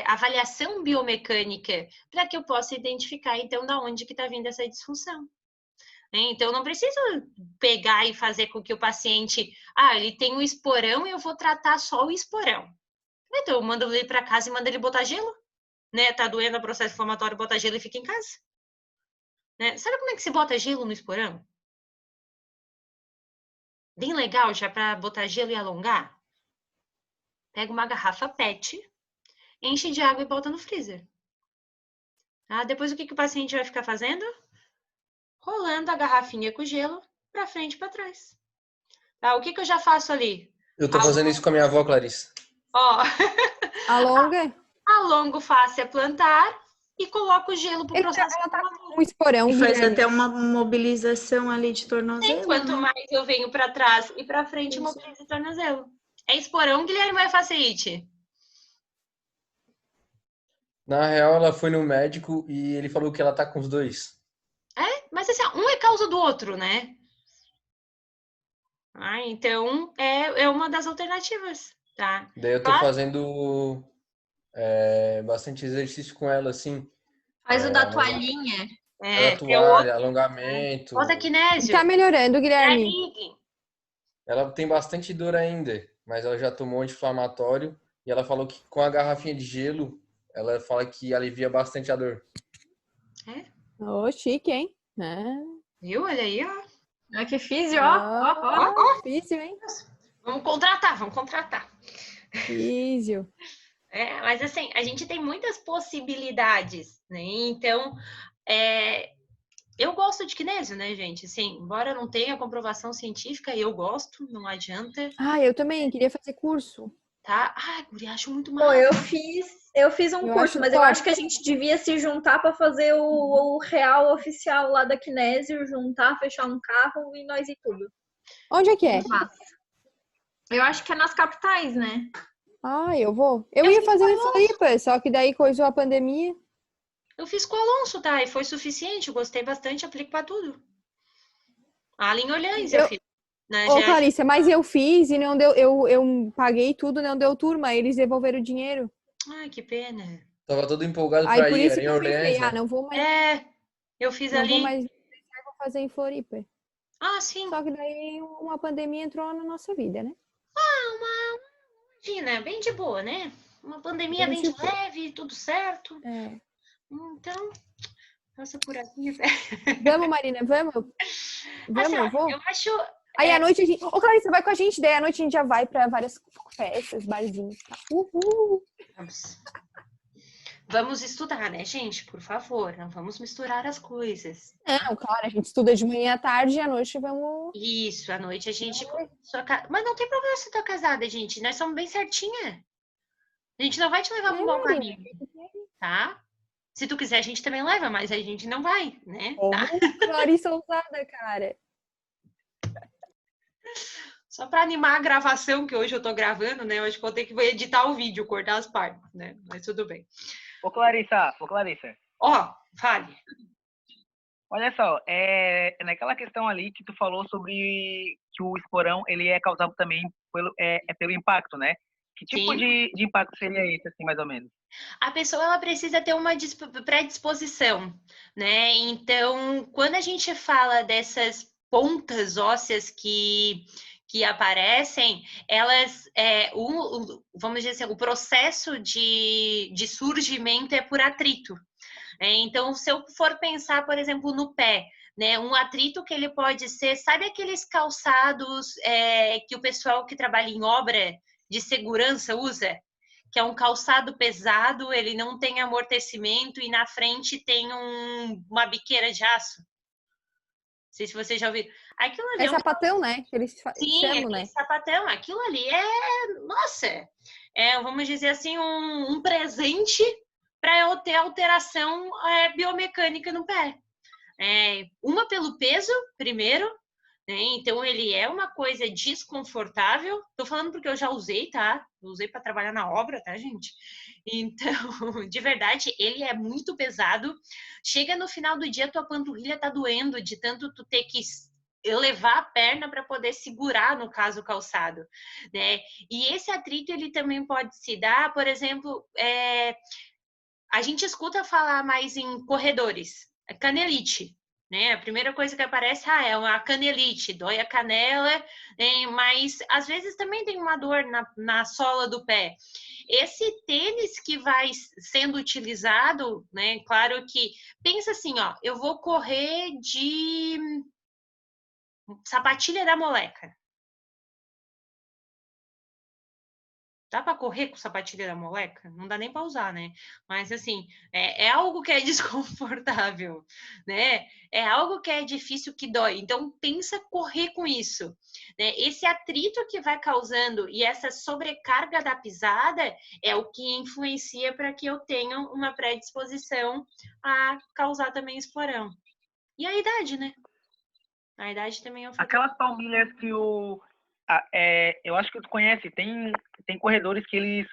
avaliação biomecânica para que eu possa identificar, então, da onde que está vindo essa disfunção. Então, eu não preciso pegar e fazer com que o paciente, ele tem um esporão e eu vou tratar só o esporão. Então, eu mando ele para casa e mando ele botar gelo. Né? Tá doendo o processo inflamatório, bota gelo e fica em casa. Né? Sabe como é que se bota gelo no esporão? Bem legal já para botar gelo e alongar? Pega uma garrafa PET, enche de água e bota no freezer. Tá? Depois o que o paciente vai ficar fazendo? Rolando a garrafinha com gelo para frente e para trás. Tá? O que eu já faço ali? Eu tô fazendo isso com a minha avó, Clarice. Ó. Alonga? Alongo fáscia plantar e coloco o gelo pro processo. Ela tá com um esporão. E faz até uma mobilização ali de tornozelo. Quanto mais eu venho para trás e para frente, mobilizo o tornozelo. É esporão, Guilherme, ou é fasciite? Na real, ela foi no médico e ele falou que ela tá com os dois. Mas assim, um é causa do outro, né? Então, é uma das alternativas, tá? Daí eu tô fazendo bastante exercício com ela, assim. Faz o da toalhinha. Toalha, alongamento. Bota kinésio. Tá melhorando, Guilherme. Ela tem bastante dor ainda, mas ela já tomou anti-inflamatório e ela falou que com a garrafinha de gelo, ela fala que alivia bastante a dor. Chique, hein? Viu? Olha aí, ó. Olha que físio, ó. Físio, hein? Vamos contratar. Físio. Mas assim, a gente tem muitas possibilidades, né? Então, eu gosto de kinésio, né, gente? Assim, embora não tenha comprovação científica, eu gosto, não adianta. Eu também queria fazer curso. Tá? Guri, acho muito massa. Eu fiz um curso, mas eu acho que a gente devia se juntar para fazer o real oficial lá da Kinésio, juntar, fechar um carro e nós ir tudo. Onde é que é? Eu acho que é nas capitais, né? Eu vou. Eu ia fazer em Floripa, só que daí coisou a pandemia. Eu fiz com o Alonso, tá? E foi suficiente, eu gostei bastante, aplico pra tudo. Ali em Orleans eu fiz. Né, Clarissa, mas eu fiz e não deu, eu paguei tudo, não deu turma, eles devolveram o dinheiro. Ai, que pena. Tava todo empolgado pra por ir, isso era que em eu Orleans, pensei, né? não vou mais. Eu fiz não ali. Vou mais, vou fazer em Floripa. Sim. Só que daí uma pandemia entrou na nossa vida, né? Imagina, bem de boa, né? Uma pandemia bem de leve, tudo certo. Então, nossa curadinha. Vamos, Marina, vamos? Assim, eu vou? Eu acho. Aí à noite a gente. Clarissa, vai com a gente, daí à noite a gente já vai pra várias festas, barzinhos. Tá? Uhul! Vamos estudar, né, gente? Por favor, não vamos misturar as coisas. Não, claro, a gente estuda de manhã à tarde e à noite vamos. Isso, à noite a gente. Mas não tem problema se tu tá casada, gente. Nós somos bem certinha. A gente não vai te levar pro bom caminho, tá? Se tu quiser, a gente também leva, mas a gente não vai, né? Tá? Clarissa ousada, cara. Só para animar a gravação, que hoje eu tô gravando, né? Eu acho que vou ter que editar o vídeo, cortar as partes, né? Mas tudo bem. Ô, Clarissa. Fale. Olha só, naquela questão ali que tu falou sobre que o esporão, ele é causado também pelo impacto, né? Que tipo de impacto seria esse, assim, mais ou menos? A pessoa, ela precisa ter uma predisposição, né? Então, quando a gente fala dessas pontas ósseas que aparecem, elas, vamos dizer assim, o processo de surgimento é por atrito. Então, se eu for pensar, por exemplo, no pé, né, um atrito que ele pode ser, sabe aqueles calçados que o pessoal que trabalha em obra de segurança usa? Que é um calçado pesado, ele não tem amortecimento e na frente tem uma biqueira de aço. Não sei se vocês já ouviram. Aquilo ali sapatão, né? Eles chamam, né? Sapatão. Aquilo ali nossa, vamos dizer assim, um presente para eu ter alteração biomecânica no pé. Uma pelo peso, primeiro, né? Então, ele é uma coisa desconfortável. Tô falando porque eu já usei, tá? Eu usei para trabalhar na obra, tá, gente? Então, de verdade, ele é muito pesado. Chega no final do dia, tua panturrilha tá doendo de tanto tu ter que elevar a perna para poder segurar, no caso, o calçado, né? E esse atrito, ele também pode se dar, por exemplo, a gente escuta falar mais em corredores, canelite, né? A primeira coisa que aparece, é uma canelite, dói a canela, mas às vezes também tem uma dor na sola do pé. Esse tênis que vai sendo utilizado, né? Claro que, pensa assim, ó, eu vou correr de sapatilha da Moleca. Dá para correr com sapatilha da Moleca? Não dá nem para usar, né? Mas, assim, é algo que é desconfortável, né? É algo que é difícil, que dói. Então, pensa correr com isso, né? Esse atrito que vai causando e essa sobrecarga da pisada é o que influencia para que eu tenha uma predisposição a causar também esporão. E a idade, né? A idade também é um fator. Aquelas palmilhas que eu acho que tu conhece, tem corredores que eles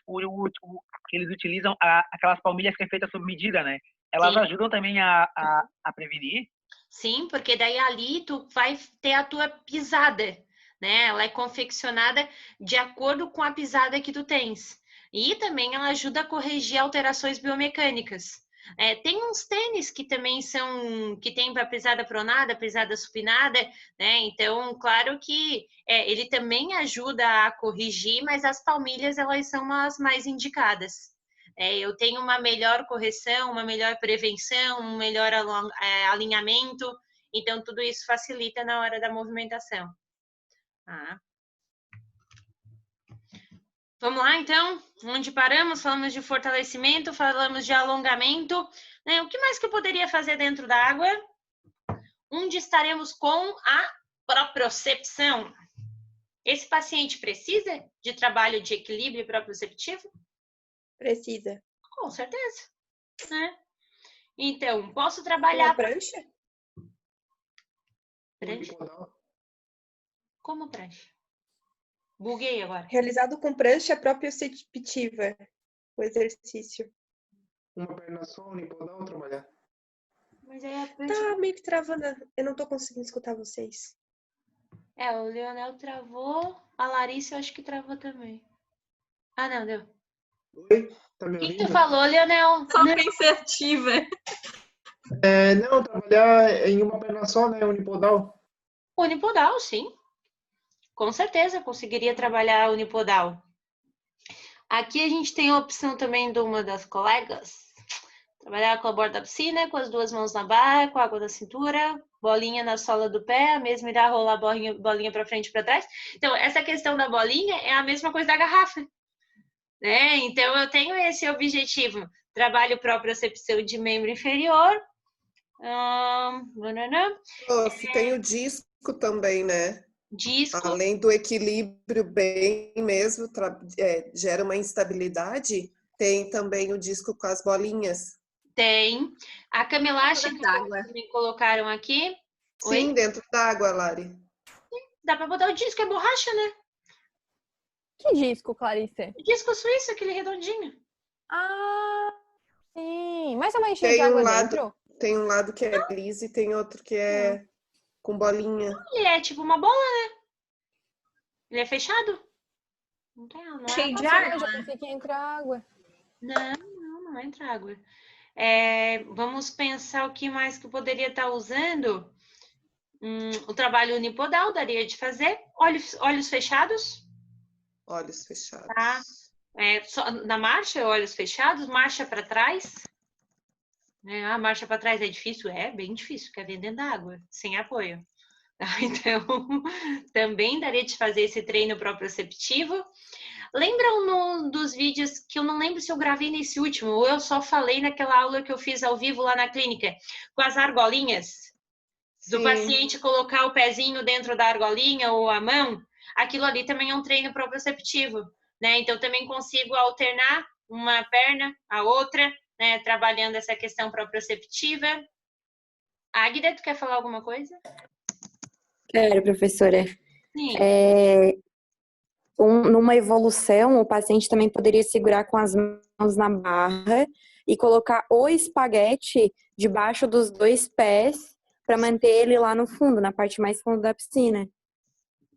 utilizam aquelas palmilhas que é feita sob medida, né? Elas ajudam também a prevenir? Sim, porque daí ali tu vai ter a tua pisada, né? Ela é confeccionada de acordo com a pisada que tu tens. E também ela ajuda a corrigir alterações biomecânicas. Tem uns tênis que também que tem para pisada pronada, pisada supinada, né? Então, claro que ele também ajuda a corrigir, mas as palmilhas, elas são as mais indicadas. Eu tenho uma melhor correção, uma melhor prevenção, um melhor alinhamento, então tudo isso facilita na hora da movimentação. Vamos lá, então? Onde paramos? Falamos de fortalecimento, falamos de alongamento, né? O que mais que eu poderia fazer dentro da água? Onde estaremos com a propriocepção? Esse paciente precisa de trabalho de equilíbrio proprioceptivo? Precisa. Com certeza, né? Então, posso trabalhar... Uma prancha? Prancha? Como prancha? Buguei agora. Realizado com prancha proprioceptiva, o exercício. Uma perna só, unipodal, trabalhar. Mas aí a prancha... Tá meio que travando. Eu não tô conseguindo escutar vocês. O Leonel travou. A Larissa eu acho que travou também. Ah, não, deu. Oi? Tá me O que ouvindo? tu falou, Leonel? Só pensativa. Não, trabalhar em uma perna só, né? Unipodal. Unipodal, sim. Com certeza conseguiria trabalhar unipodal. Aqui a gente tem a opção também de uma das colegas. Trabalhar com a borda da piscina, com as duas mãos na barra, com a água na cintura, bolinha na sola do pé, a mesma irá rolar bolinha para frente e para trás. Então, essa questão da bolinha é a mesma coisa da garrafa, né? Então, eu tenho esse objetivo. Trabalho propriocepção de membro inferior. Tem o disco também, né? Disco. Além do equilíbrio bem mesmo, gera uma instabilidade, tem também o disco com as bolinhas. Tem. A cama elástica que também colocaram aqui. Sim, Oi? dentro d'água, Lari. Dá para botar o disco, é borracha, né? Que disco, Clarice? Disco suíço, aquele redondinho. Ah, sim. Mas é uma enchente de água dentro? Tem um lado que é liso e tem outro que é com bolinha. Ele é tipo uma bola, né? Ele é fechado? Não tem, não é. Cheio de água. Eu já pensei que ia entrar água. Não entra água. Vamos pensar o que mais que eu poderia estar usando. O trabalho unipodal daria de fazer. Olhos fechados. Olhos fechados. Tá. Só na marcha, olhos fechados, marcha para trás. A marcha para trás é difícil? É bem difícil, quer ver dentro da água, sem apoio. Então, também daria de fazer esse treino proprioceptivo. Lembram dos vídeos que eu não lembro se eu gravei nesse último, ou eu só falei naquela aula que eu fiz ao vivo lá na clínica, com as argolinhas? Do Sim. paciente colocar o pezinho dentro da argolinha ou a mão? Aquilo ali também é um treino proprioceptivo, né? Então, também consigo alternar uma perna a outra, né? Trabalhando essa questão proprioceptiva. Águida, tu quer falar alguma coisa? Quero, professora. Sim. Numa evolução, o paciente também poderia segurar com as mãos na barra e colocar o espaguete debaixo dos 2 pés para manter ele lá no fundo, na parte mais fundo da piscina.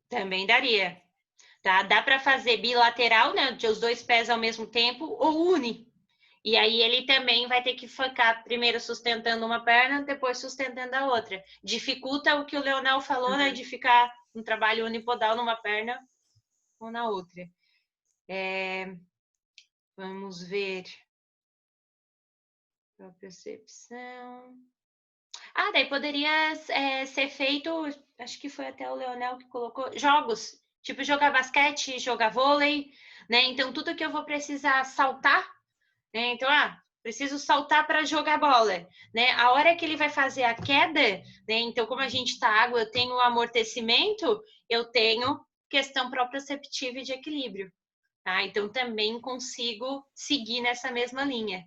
Também daria. Tá? Dá para fazer bilateral, né? De os 2 pés ao mesmo tempo, ou uni. E aí ele também vai ter que ficar primeiro sustentando uma perna, depois sustentando a outra. Dificulta o que o Leonel falou, né? De ficar um trabalho unipodal numa perna ou na outra. Vamos ver. Propriocepção. Daí poderia ser feito, acho que foi até o Leonel que colocou, jogos. Tipo, jogar basquete, jogar vôlei, né? Então, tudo que eu vou precisar saltar, né? Então, preciso saltar para jogar bola, né? A hora que ele vai fazer a queda, né? Então, como a gente tá água, eu tenho amortecimento, eu tenho questão proprioceptiva e de equilíbrio, tá? Então, também consigo seguir nessa mesma linha.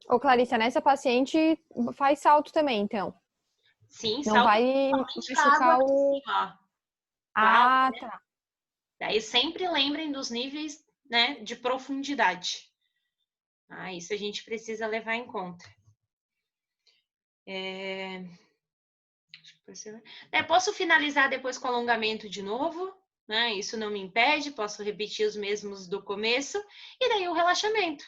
Ô, Clarissa, nessa paciente faz salto também, então? Sim, não salto vai machucar o... Tá. Tá. Daí sempre lembrem dos níveis, né, de profundidade. Isso a gente precisa levar em conta. Posso finalizar depois com alongamento de novo, né? Isso não me impede, posso repetir os mesmos do começo. E daí o relaxamento,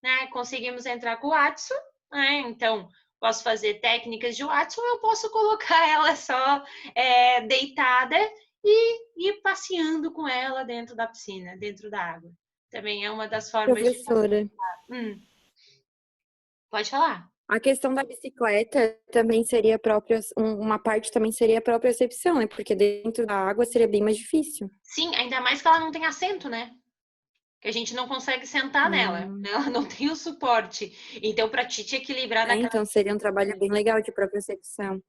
né? Conseguimos entrar com o Watsu, né? Então, posso fazer técnicas de Watsu, ou eu posso colocar ela só deitada e ir passeando com ela dentro da piscina, dentro da água. Também é uma das formas Professora. de... Pode falar. A questão da bicicleta também seria uma parte também seria a própria propriocepção, né? Porque dentro da água seria bem mais difícil. Sim, ainda mais que ela não tem assento, né? Que a gente não consegue sentar nela, ela não tem o suporte. Então, para te equilibrar naquela... Então seria um trabalho bem legal de propriocepção.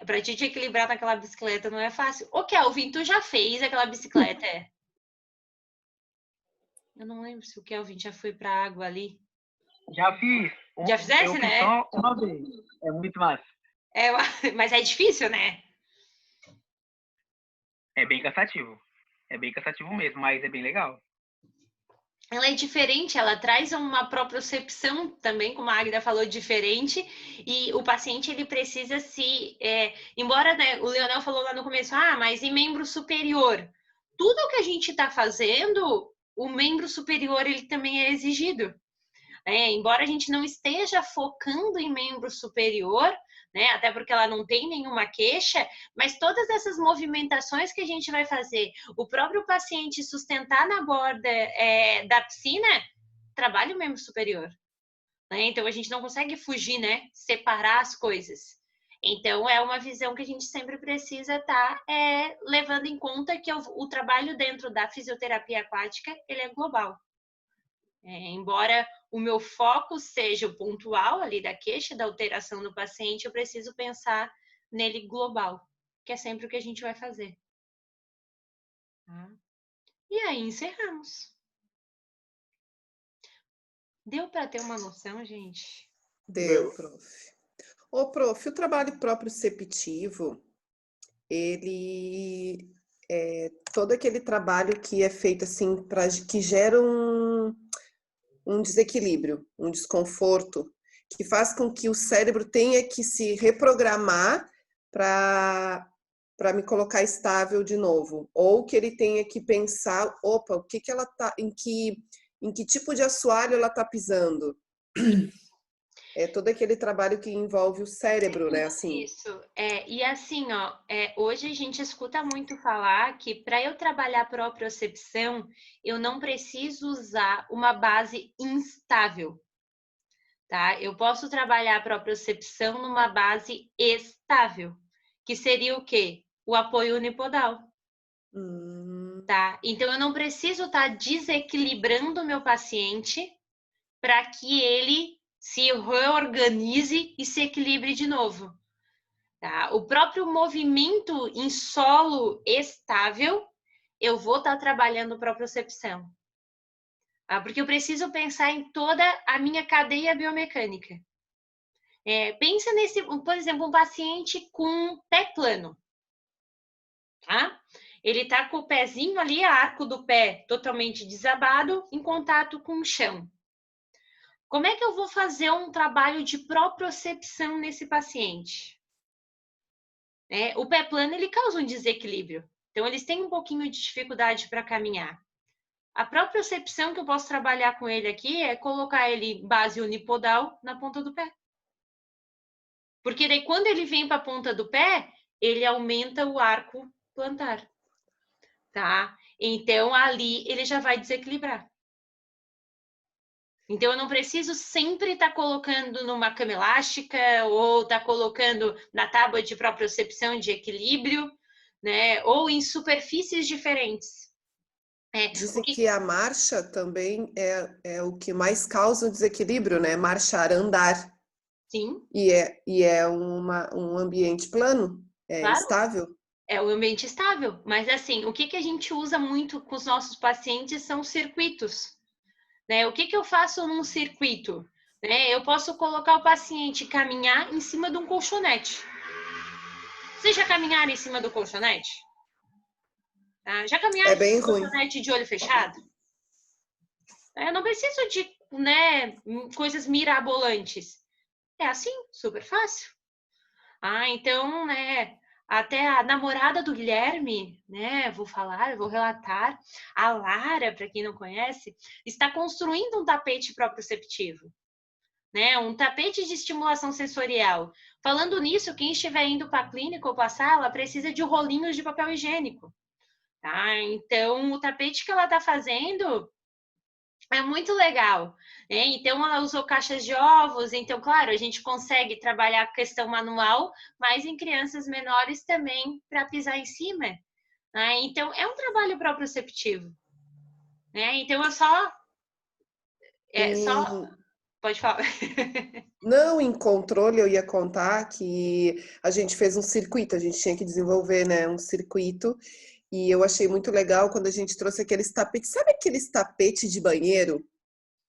Para te equilibrar naquela bicicleta não é fácil. Ô, Kelvin, tu já fez aquela bicicleta? Eu não lembro se o Kelvin já foi pra água ali. Já fiz. Já fizesse, né? Só uma vez. É muito massa. Mas é difícil, né? É bem cansativo. É bem cansativo mesmo, mas é bem legal. Ela é diferente, ela traz uma propriocepção também, como a Águida falou, diferente, e o paciente, ele precisa embora, né, o Leonel falou lá no começo, mas em membro superior, tudo que a gente está fazendo, o membro superior, ele também é exigido. Embora a gente não esteja focando em membro superior, né, até porque ela não tem nenhuma queixa, mas todas essas movimentações que a gente vai fazer, o próprio paciente sustentar na borda da piscina, trabalha o membro superior. Né? Então, a gente não consegue fugir, né, separar as coisas. Então, é uma visão que a gente sempre precisa estar levando em conta que o trabalho dentro da fisioterapia aquática, ele é global. Embora o meu foco seja o pontual ali da queixa, da alteração do paciente, eu preciso pensar nele global, que é sempre o que a gente vai fazer. E aí encerramos. Deu para ter uma noção, gente? Deu, prof. Ô, prof, o trabalho proprioceptivo, ele é todo aquele trabalho que é feito assim, que gera um desequilíbrio, um desconforto, que faz com que o cérebro tenha que se reprogramar para me colocar estável de novo, ou que ele tenha que pensar, opa, o que ela tá, em que tipo de assoalho ela tá pisando. É todo aquele trabalho que envolve o cérebro, né? Assim. Isso. E assim, hoje a gente escuta muito falar que para eu trabalhar a propriocepção, eu não preciso usar uma base instável. Tá? Eu posso trabalhar a propriocepção numa base estável, que seria o quê? O apoio unipodal. Tá? Então, eu não preciso estar desequilibrando o meu paciente para que ele se reorganize e se equilibre de novo. Tá? O próprio movimento em solo estável, eu vou estar trabalhando propriocepção. Porque eu preciso pensar em toda a minha cadeia biomecânica. Pensa por exemplo, um paciente com pé plano. tá? Ele tá com o pezinho ali, arco do pé totalmente desabado, em contato com o chão. Como é que eu vou fazer um trabalho de propriocepção nesse paciente? O pé plano, ele causa um desequilíbrio. Então, eles têm um pouquinho de dificuldade para caminhar. A propriocepção que eu posso trabalhar com ele aqui é colocar ele base unipodal na ponta do pé. Porque daí, quando ele vem para a ponta do pé, ele aumenta o arco plantar. Tá? Então, ali, ele já vai desequilibrar. Então, eu não preciso sempre estar colocando numa cama elástica ou estar colocando na tábua de propriocepção de equilíbrio, né? Ou em superfícies diferentes. Dizem que a marcha também é o que mais causa o desequilíbrio, né? Marchar, andar. Sim. E é um ambiente plano, Claro. estável. É um ambiente estável. Mas, assim, o que a gente usa muito com os nossos pacientes são circuitos. Né? O que eu faço num circuito? Né? Eu posso colocar o paciente caminhar em cima de um colchonete. Vocês já caminharam em cima do colchonete? Já caminharam bem em cima do colchonete de olho fechado? Eu não preciso de, né, coisas mirabolantes. É assim, super fácil. Então, né, até a namorada do Guilherme, né, vou relatar, a Lara, para quem não conhece, está construindo um tapete proprioceptivo, né, um tapete de estimulação sensorial. Falando nisso, quem estiver indo para a clínica ou para a sala precisa de rolinhos de papel higiênico, tá? Então, o tapete que ela está fazendo é muito legal, né? Então, ela usou caixas de ovos. Então, claro, a gente consegue trabalhar a questão manual, mas em crianças menores também para pisar em cima. Né? Então, é um trabalho proprioceptivo. Né? Então, Pode falar. Não, em controle eu ia contar que a gente fez um circuito, a gente tinha que desenvolver, né, um circuito. E eu achei muito legal quando a gente trouxe aqueles tapetes. Sabe aqueles tapetes de banheiro?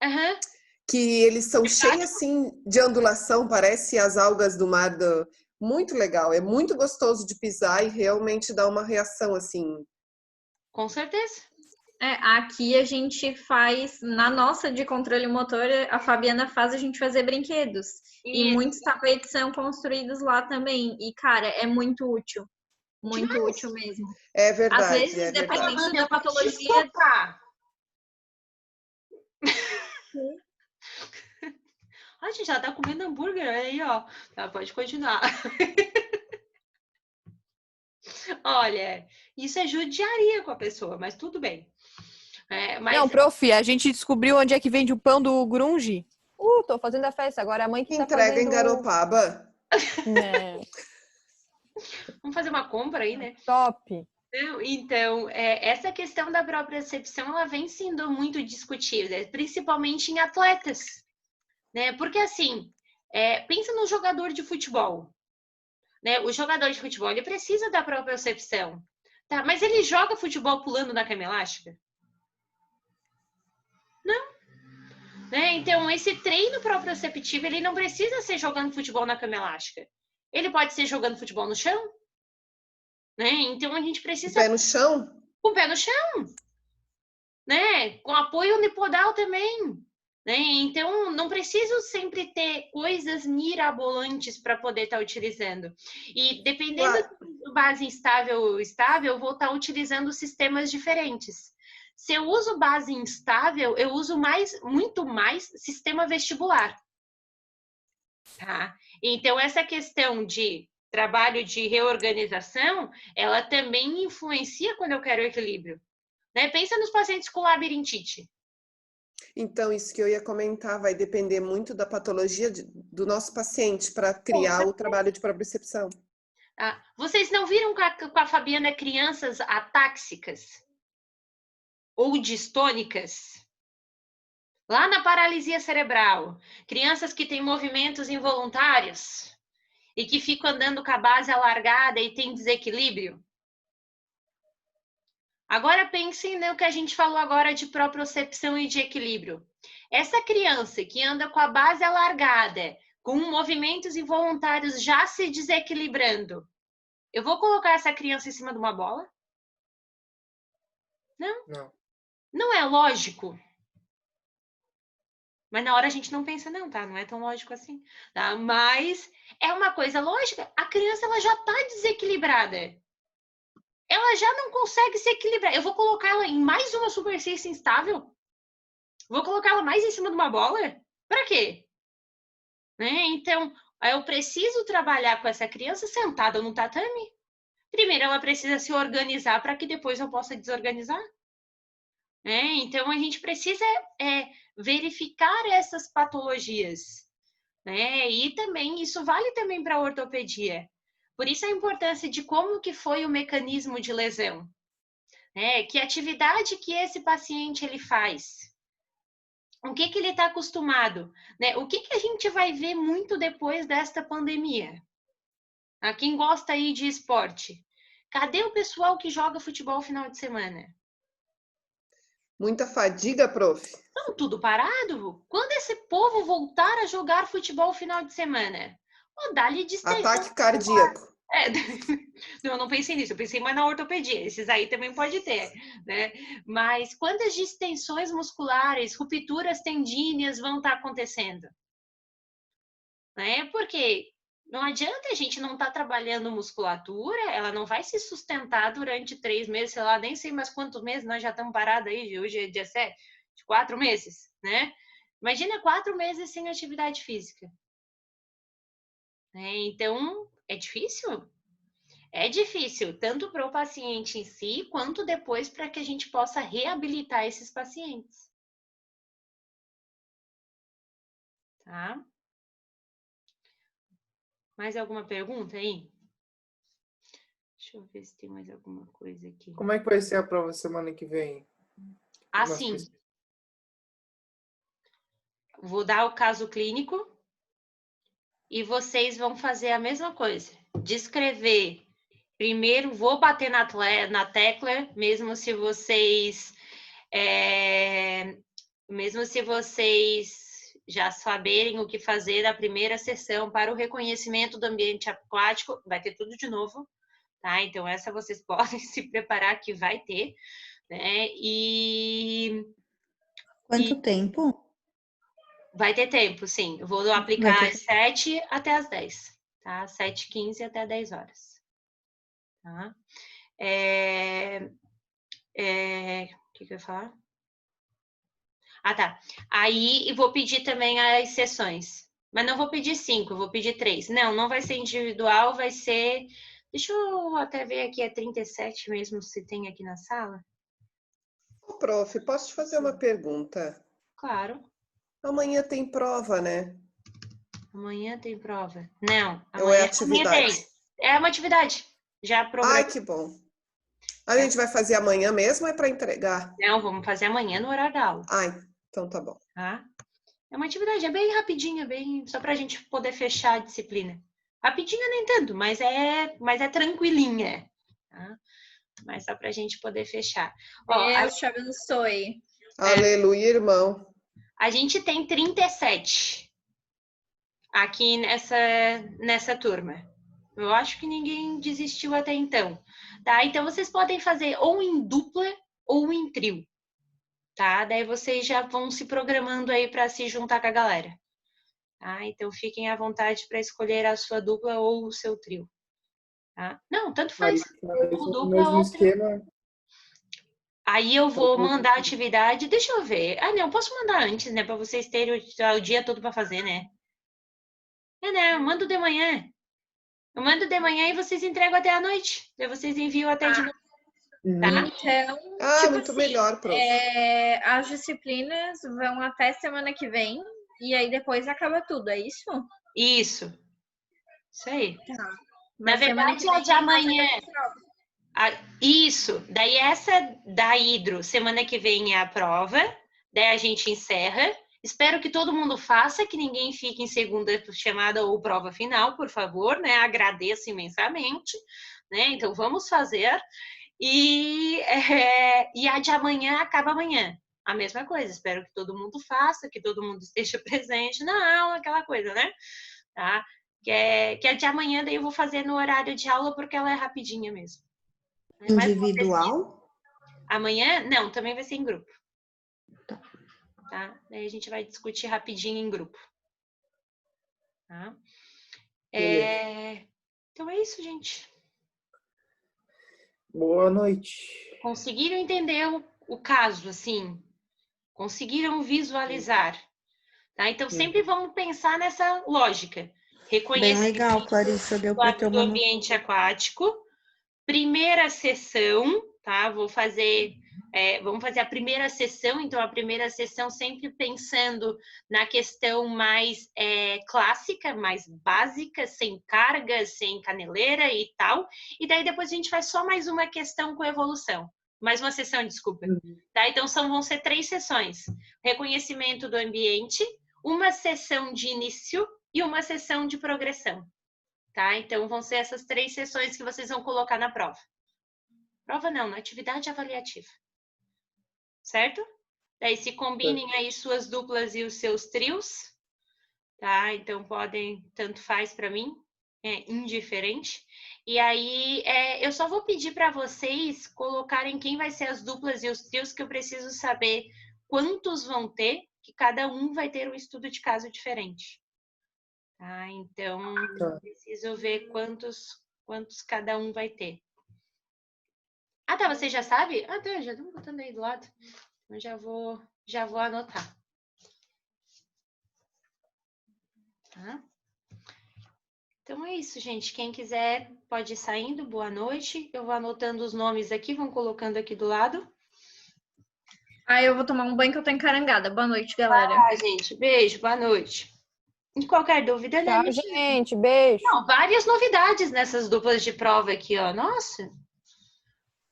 Uhum. Que eles são cheios, assim, de ondulação, parece as algas do mar. Muito legal, é muito gostoso de pisar e realmente dá uma reação, assim. Com certeza. Aqui a gente faz, na nossa de controle motor, a Fabiana faz a gente fazer brinquedos. Isso. E muitos tapetes são construídos lá também. E, cara, é muito útil. Muito útil mesmo. É verdade. Às vezes, dependendo da patologia. A gente já tá comendo hambúrguer aí, ó. Tá, pode continuar. Olha, isso é judiaria com a pessoa, mas tudo bem. Não, prof, a gente descobriu onde é que vende o pão do grunge. Tô fazendo a festa. Agora a mãe que entrega tá fazendo... em Garopaba. Vamos fazer uma compra aí, né? Top. Então, essa questão da propriocepção, ela vem sendo muito discutida, principalmente em atletas. Né? Porque, assim, pensa no jogador de futebol. Né? O jogador de futebol, ele precisa da propriocepção. Tá? Mas ele joga futebol pulando na cama elástica? Não. Né? Então, esse treino proprioceptivo, ele não precisa ser jogando futebol na cama elástica. Ele pode ser jogando futebol no chão. Né? Então, a gente precisa... Com o pé no chão? Com o pé no chão. Né? Com apoio unipodal também. Né? Então, não preciso sempre ter coisas mirabolantes para poder estar utilizando. E dependendo do base instável ou estável, eu vou estar utilizando sistemas diferentes. Se eu uso base instável, eu uso muito mais sistema vestibular. Tá? Então, essa questão de trabalho de reorganização, ela também influencia quando eu quero equilíbrio. Né? Pensa nos pacientes com labirintite. Então, isso que eu ia comentar vai depender muito da patologia do nosso paciente para criar o trabalho de propriocepção. Vocês não viram com a Fabiana crianças atáxicas ou distônicas? Lá na paralisia cerebral, crianças que têm movimentos involuntários e que ficam andando com a base alargada e tem desequilíbrio. Agora pensem no que a gente falou agora de propriocepção e de equilíbrio. Essa criança que anda com a base alargada, com movimentos involuntários já se desequilibrando, Eu vou colocar essa criança em cima de uma bola? Não. Não. Não é lógico. Mas na hora a gente não pensa, não, tá? Não é tão lógico assim. Tá? Mas é uma coisa lógica. A criança, ela já tá desequilibrada. Ela já não consegue se equilibrar. Eu vou colocar ela em mais uma superfície instável? Vou colocar ela mais em cima de uma bola? Pra quê? Né? Então, eu preciso trabalhar com essa criança sentada no tatame. Primeiro, ela precisa se organizar para que depois eu possa desorganizar. Então, a gente precisa verificar essas patologias. E também, isso vale também para a ortopedia. Por isso a importância de como que foi o mecanismo de lesão. Que atividade que esse paciente ele faz. O que ele está acostumado? O que a gente vai ver muito depois desta pandemia? Quem gosta aí de esporte? Cadê o pessoal que joga futebol final de semana? Muita fadiga, prof? Não, tudo parado. Quando esse povo voltar a jogar futebol final de semana? Dá-lhe distensão. Ataque cardíaco. Eu não pensei nisso, eu pensei mais na ortopedia. Esses aí também pode ter, né? Mas quantas distensões musculares, rupturas tendíneas vão estar acontecendo? Porque não adianta a gente não estar trabalhando musculatura, ela não vai se sustentar durante 3 meses, sei lá, nem sei mais quantos meses, nós já estamos parados aí, hoje é dia 7, 4 meses, né? Imagina 4 meses sem atividade física. Então, é difícil? É difícil, tanto para o paciente em si, quanto depois para que a gente possa reabilitar esses pacientes. Tá? Mais alguma pergunta aí? Deixa eu ver se tem mais alguma coisa aqui. Como é que vai ser a prova semana que vem? Assim, vou dar o caso clínico e vocês vão fazer a mesma coisa. Descrever. Primeiro, vou bater na tecla, mesmo se vocês já saberem o que fazer na primeira sessão para o reconhecimento do ambiente aquático, vai ter tudo de novo, tá? Então, essa vocês podem se preparar que vai ter, né? Quanto tempo? Vai ter tempo, sim. Eu vou aplicar às 7 até às 10, tá? 7h15 até 10 horas. Tá? O que eu ia falar? Tá. Aí eu vou pedir também as sessões. Mas não vou pedir 5, eu vou pedir 3. Não vai ser individual, vai ser... Deixa eu até ver aqui, é 37 mesmo, se tem aqui na sala. Ô, prof, posso te fazer uma pergunta? Claro. Amanhã tem prova, né? Amanhã tem prova? Não. Ou é atividade? É uma atividade. Já programei. Ai, que bom. A gente vai fazer amanhã mesmo ou é para entregar? Não, vamos fazer amanhã no horário da aula. Então tá bom. Tá? É uma atividade, é bem rapidinha, só pra gente poder fechar a disciplina. Rapidinha nem tanto, mas é tranquilinha. Tá? Mas só pra gente poder fechar. Deus te abençoe. Aleluia, irmão. A gente tem 37 aqui nessa turma. Eu acho que ninguém desistiu até então. Tá? Então, vocês podem fazer ou em dupla ou em trio. Tá? Daí vocês já vão se programando aí para se juntar com a galera. Tá? Então, fiquem à vontade para escolher a sua dupla ou o seu trio. Tá? Não, tanto faz. Ou dupla ou trio. Aí eu vou mandar a atividade. Deixa eu ver. Não, posso mandar antes, né? Para vocês terem o dia todo para fazer, né? Eu mando de manhã. Eu mando de manhã e vocês entregam até a noite. Daí vocês enviam até de noite. Tá? Então, muito assim, melhor, prof. As disciplinas vão até semana que vem e aí depois acaba tudo, é isso? Isso aí. Tá. Na verdade, a de amanhã. Isso. Daí essa da hidro, semana que vem é a prova. Daí a gente encerra. Espero que todo mundo faça, que ninguém fique em segunda chamada ou prova final, por favor, né? Agradeço imensamente, né? Então, vamos fazer. E a de amanhã acaba amanhã. A mesma coisa. Espero que todo mundo faça, que todo mundo esteja presente na aula, aquela coisa, né? Tá? que é de amanhã, daí eu vou fazer no horário de aula, porque ela é rapidinha mesmo. É mais uma pesquisa. Individual? Amanhã? Não, também vai ser em grupo. Tá? Daí a gente vai discutir rapidinho em grupo. Tá? Então é isso, gente. Boa noite. Conseguiram entender o caso, assim? Conseguiram visualizar? Tá? Então sempre vamos pensar nessa lógica. Bem Reconhecimento legal, Clarissa, deu para ter do uma ambiente aquático. Primeira sessão, tá? Vamos fazer a primeira sessão. Então, a primeira sessão sempre pensando na questão mais clássica, mais básica, sem carga, sem caneleira e tal. E daí depois a gente faz só mais uma questão com evolução. Mais uma sessão, desculpa. Tá? Então, vão ser 3 sessões. Reconhecimento do ambiente, uma sessão de início e uma sessão de progressão. Tá? Então, vão ser essas 3 sessões que vocês vão colocar na prova. Prova não, na atividade avaliativa. Certo? Daí, se combinem aí suas duplas e os seus trios. Tá? Então, tanto faz para mim, é indiferente. E aí, eu só vou pedir para vocês colocarem quem vai ser as duplas e os trios, que eu preciso saber quantos vão ter, que cada um vai ter um estudo de caso diferente. Tá? Então, preciso ver quantos cada um vai ter. Ah, tá, você já sabe? Ah, tá, já estão botando aí do lado. Então, já vou anotar. Tá? Então, é isso, gente. Quem quiser pode ir saindo. Boa noite. Eu vou anotando os nomes aqui, vão colocando aqui do lado. Eu vou tomar um banho que eu tô encarangada. Boa noite, galera. Gente. Beijo, boa noite. E qualquer dúvida, né? Tchau, gente. Beijo. Não, várias novidades nessas duplas de prova aqui, ó. Nossa!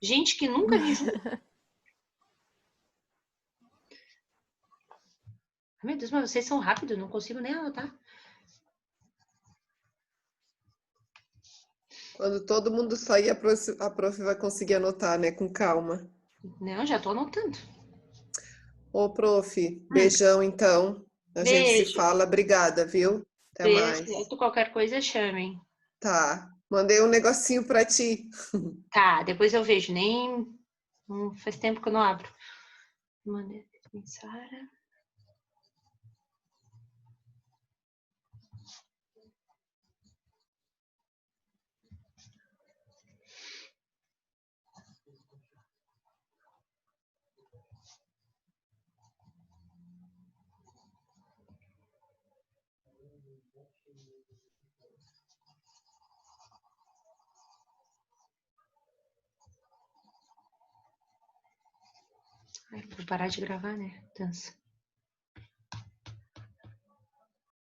Gente que nunca vi junto. Meu Deus, mas vocês são rápidos, não consigo nem anotar. Quando todo mundo sair, a prof vai conseguir anotar, né? Com calma. Não, já tô anotando. Ô, prof, beijão, então. A gente se fala. Obrigada, viu? Até mais. Qualquer coisa, chamem. Tá. Mandei um negocinho pra ti. Tá, depois eu vejo. Faz tempo que eu não abro. Mandei Sara. Vou parar de gravar, né? Dança.